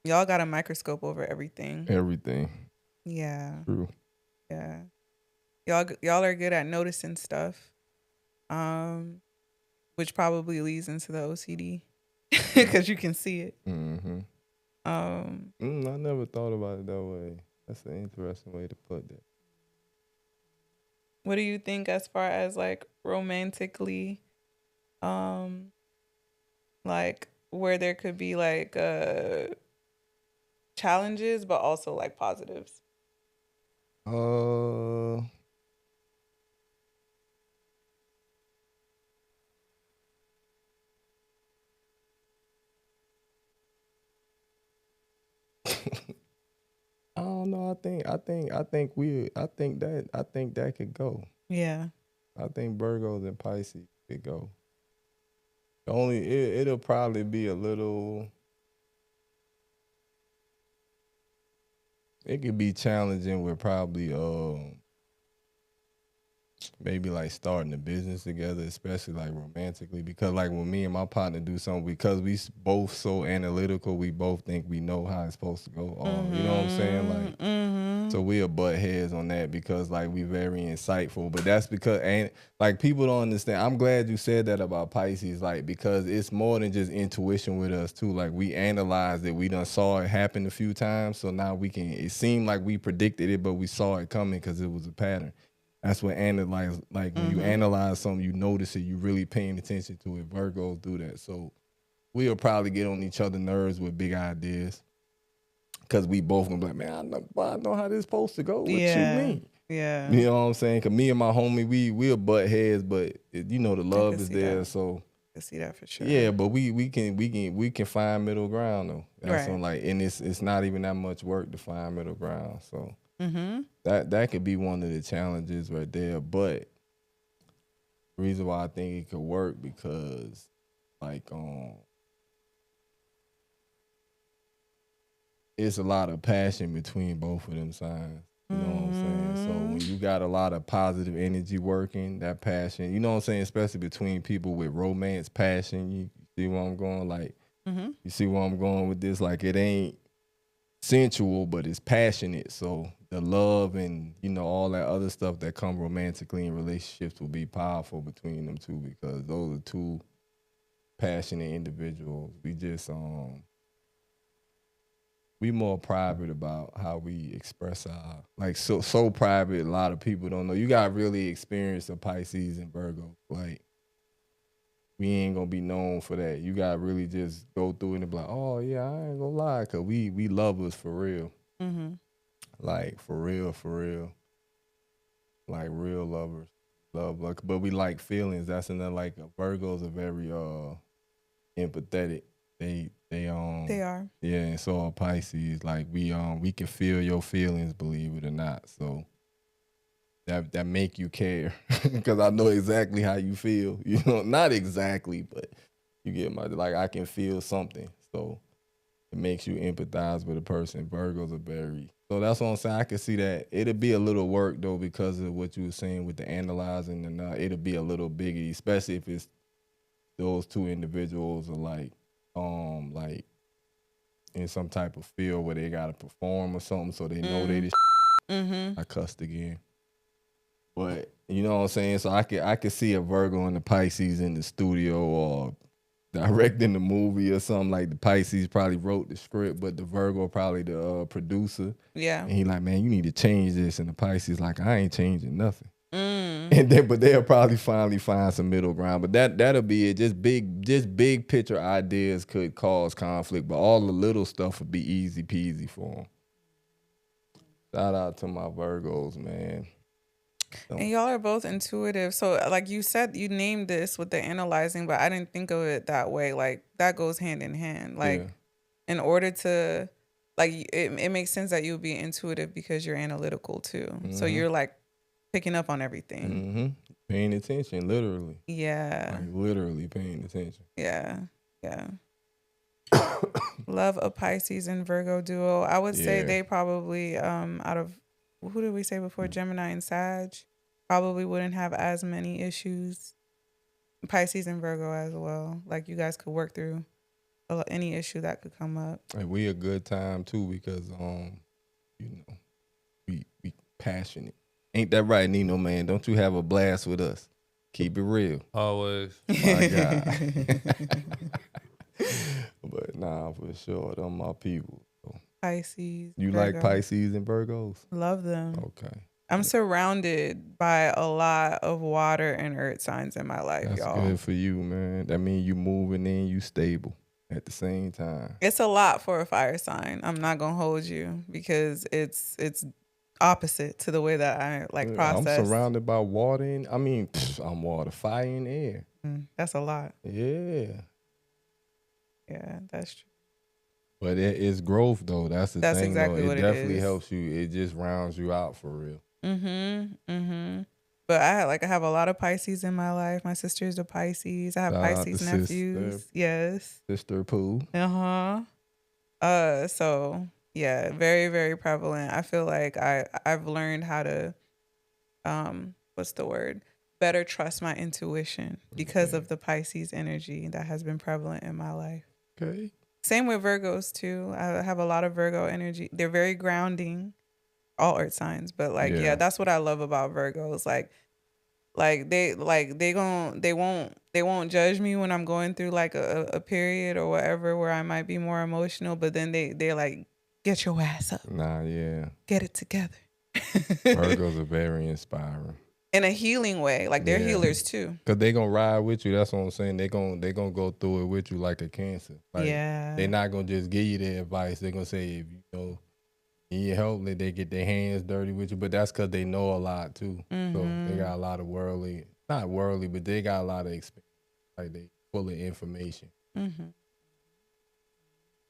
Y'all got a microscope over everything. Everything. Yeah. True. Yeah. Y'all are good at noticing stuff, which probably leads into the OCD. because you can see it. Mm-hmm. I never thought about it that way. That's an interesting way to put that. What do you think as far as like romantically, like where there could be like challenges, but also like positives? I don't know. I think that could go. Yeah. I think Virgos and Pisces could go. It'll probably be a little. It could be challenging with probably maybe like starting a business together, especially like romantically, because like when me and my partner do something, because we both so analytical, we both think we know how it's supposed to go. You know what I'm saying? Like, so we'll butt heads on that because like we very insightful, but that's because like people don't understand. I'm glad you said that about Pisces, like because it's more than just intuition with us too. Like we analyzed it, we done saw it happen a few times, so now we can. It seemed like we predicted it, but we saw it coming because it was a pattern. That's what analyze, like when you analyze something, you notice it, you really paying attention to it. Virgos do that. So we'll probably get on each other's nerves with big ideas. Cause we both gonna be like, man, I know how this supposed to go. What you mean? Yeah. You know what I'm saying? Cause me and my homie, we'll butt heads, but the love is there. That. So I see that for sure. yeah, but we can find middle ground though. That's right. on like, and it's not even that much work to find middle ground. So that could be one of the challenges right there. But the reason why I think it could work because like it's a lot of passion between both of them signs. You know what I'm saying? So when you got a lot of positive energy working, that passion, you know what I'm saying? Especially between people with romance, passion, you see where I'm going? Like, you see where I'm going with this? Like, it ain't sensual, but it's passionate. So the love and, all that other stuff that come romantically in relationships will be powerful between them two because those are two passionate individuals. We just, we more private about how we express our so private. A lot of people don't know. You got really experience of Pisces and Virgo. Like we ain't gonna be known for that. You got to really just go through it and be like, oh yeah, I ain't gonna lie, cause we lovers for real. Like for real, like real lovers, but we like feelings. That's another like Virgos are very empathetic. They are. Yeah, and so are Pisces. Like we can feel your feelings, believe it or not. So that make you care because I know exactly how you feel. Not exactly, but you get my like I can feel something. So it makes you empathize with a person. Virgos are very. So that's what I'm saying. I can see that it'll be a little work though because of what you were saying with the analyzing and it'll be a little bigger, especially if it's those two individuals are like in some type of field where they gotta perform or something, so they know they the I cussed again. But you know what I'm saying? So I could see a Virgo and the Pisces in the studio or directing the movie or something. Like the Pisces probably wrote the script, but the Virgo probably the producer. Yeah. And he like, man, you need to change this. And the Pisces like, I ain't changing nothing. But they'll probably finally find some middle ground. But that'll be it. Just big picture ideas could cause conflict, but all the little stuff would be easy peasy for them. Shout out to my Virgos, man. And y'all are both intuitive. So like you said, you named this with the analyzing, but I didn't think of it that way. Like that goes hand in hand. Like in order to like it makes sense that you'll be intuitive because you're analytical too. So you're like picking up on everything. Paying attention, literally. Yeah. Like literally paying attention. Yeah. Yeah. Love a Pisces and Virgo duo. I would say they probably out of who did we say before? Gemini and Sag probably wouldn't have as many issues. Pisces and Virgo as well. Like you guys could work through any issue that could come up. And we a good time too because we passionate. Ain't that right, Nino, man? Don't you have a blast with us? Keep it real. Always. My God. But nah, for sure, them my people. So, Pisces. you like Pisces and Virgos? Love them. Okay. I'm surrounded by a lot of water and earth signs in my life, That's y'all. good for you, man. That means you moving in, you stable at the same time. It's a lot for a fire sign. I'm not gonna hold you because it's opposite to the way that I like process. I'm surrounded by water and I'm water, fire, and air. That's a lot. Yeah. Yeah, that's true. But it is growth though. That's the thing exactly though. what It it definitely is. helps you. It just rounds you out for real. But I have a lot of Pisces in my life. My sister's a Pisces. I have Shout out Pisces to nephews. sister. Yes. Sister Pooh. So yeah, very, very prevalent. I feel like I've learned how to what's the word? Better trust my intuition because of the Pisces energy that has been prevalent in my life. Okay. Same with Virgos too. I have a lot of Virgo energy. They're very grounding, all earth signs, but that's what I love about Virgos. They won't judge me when I'm going through like a period or whatever where I might be more emotional, but then they're like, get your ass up. Nah, yeah. Get it together. Virgos are very inspiring. In a healing way. Like they're healers too. Cause they gonna ride with you. That's what I'm saying. They gonna go through it with you like a cancer. Like, they're not gonna just give you the advice. They're gonna say if you need help, they get their hands dirty with you. But that's cause they know a lot too. So they got a lot of not worldly, but they got a lot of experience. Like they full of information.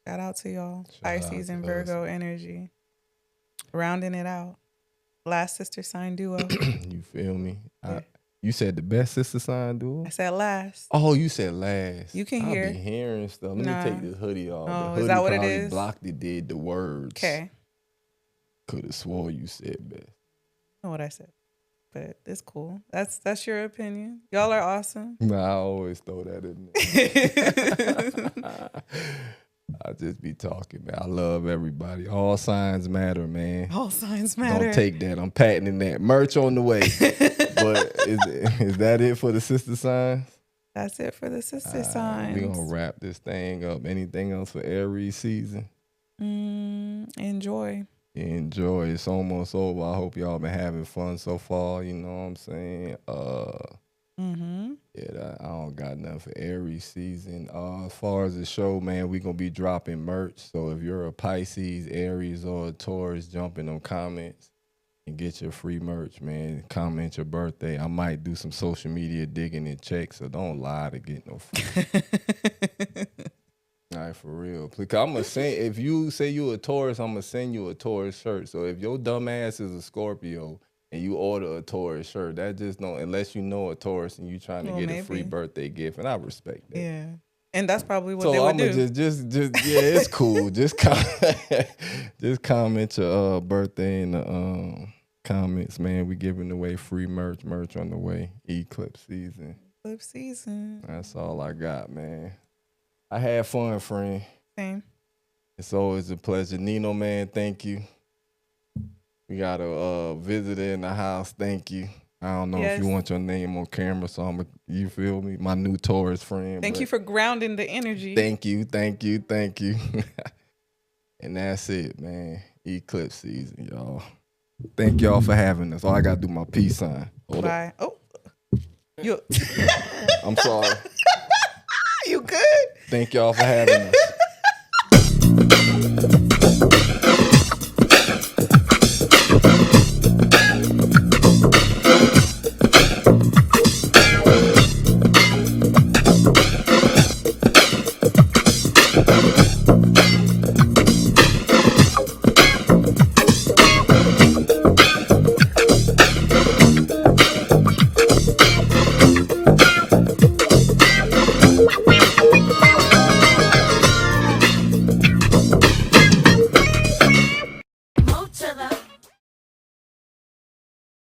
Shout out to y'all. Pisces and Virgo energy. Rounding it out. Last sister sign duo. You feel me? You said the best sister sign duo? I said last. Oh, you said last. You can hear. I be hearing stuff. Let me take this hoodie off. Oh, the hoodie is that what it probably is? Blocked it, did the words. Okay. Could have swore you said best. I know what I said. But it's cool. That's your opinion. Y'all are awesome. Nah, I always throw that in there. I just be talking, man. I love everybody. All signs matter, man. All signs matter. Don't take that. I'm patenting that. Merch on the way. But is that it for the sister signs? That's it for the sister signs. We're going to wrap this thing up. Anything else for Aries season? Enjoy. Enjoy. It's almost over. I hope y'all been having fun so far. You know what I'm saying? Yeah, I don't got nothing for Aries season. As far as the show, man, we going to be dropping merch. So if you're a Pisces, Aries, or a Taurus, jump in them comments and get your free merch, man. Comment your birthday. I might do some social media digging and check, so don't lie to get no free. All right, for real. Because I'm going to send, if you say you a Taurus, I'm going to send you a Taurus shirt. So if your dumb ass is a Scorpio, and you order a Taurus shirt, that just don't, unless you know a Taurus and you trying to get a free birthday gift, and I respect that. Yeah. And that's probably what they would do. So I'm just it's cool. Just comment your birthday in the comments, man. We giving away free merch on the way. Eclipse season. Eclipse season. That's all I got, man. I had fun, friend. Same. It's always a pleasure. Nino, man, thank you. We got a visitor in the house. Thank you. I don't know if you want your name on camera, so you feel me? My new Taurus friend. Thank you for grounding the energy. Thank you. And that's it, man. Eclipse season, y'all. Thank y'all for having us. Oh, I got to do my peace sign. Bye. Oh. I'm sorry. You good? Thank y'all for having us.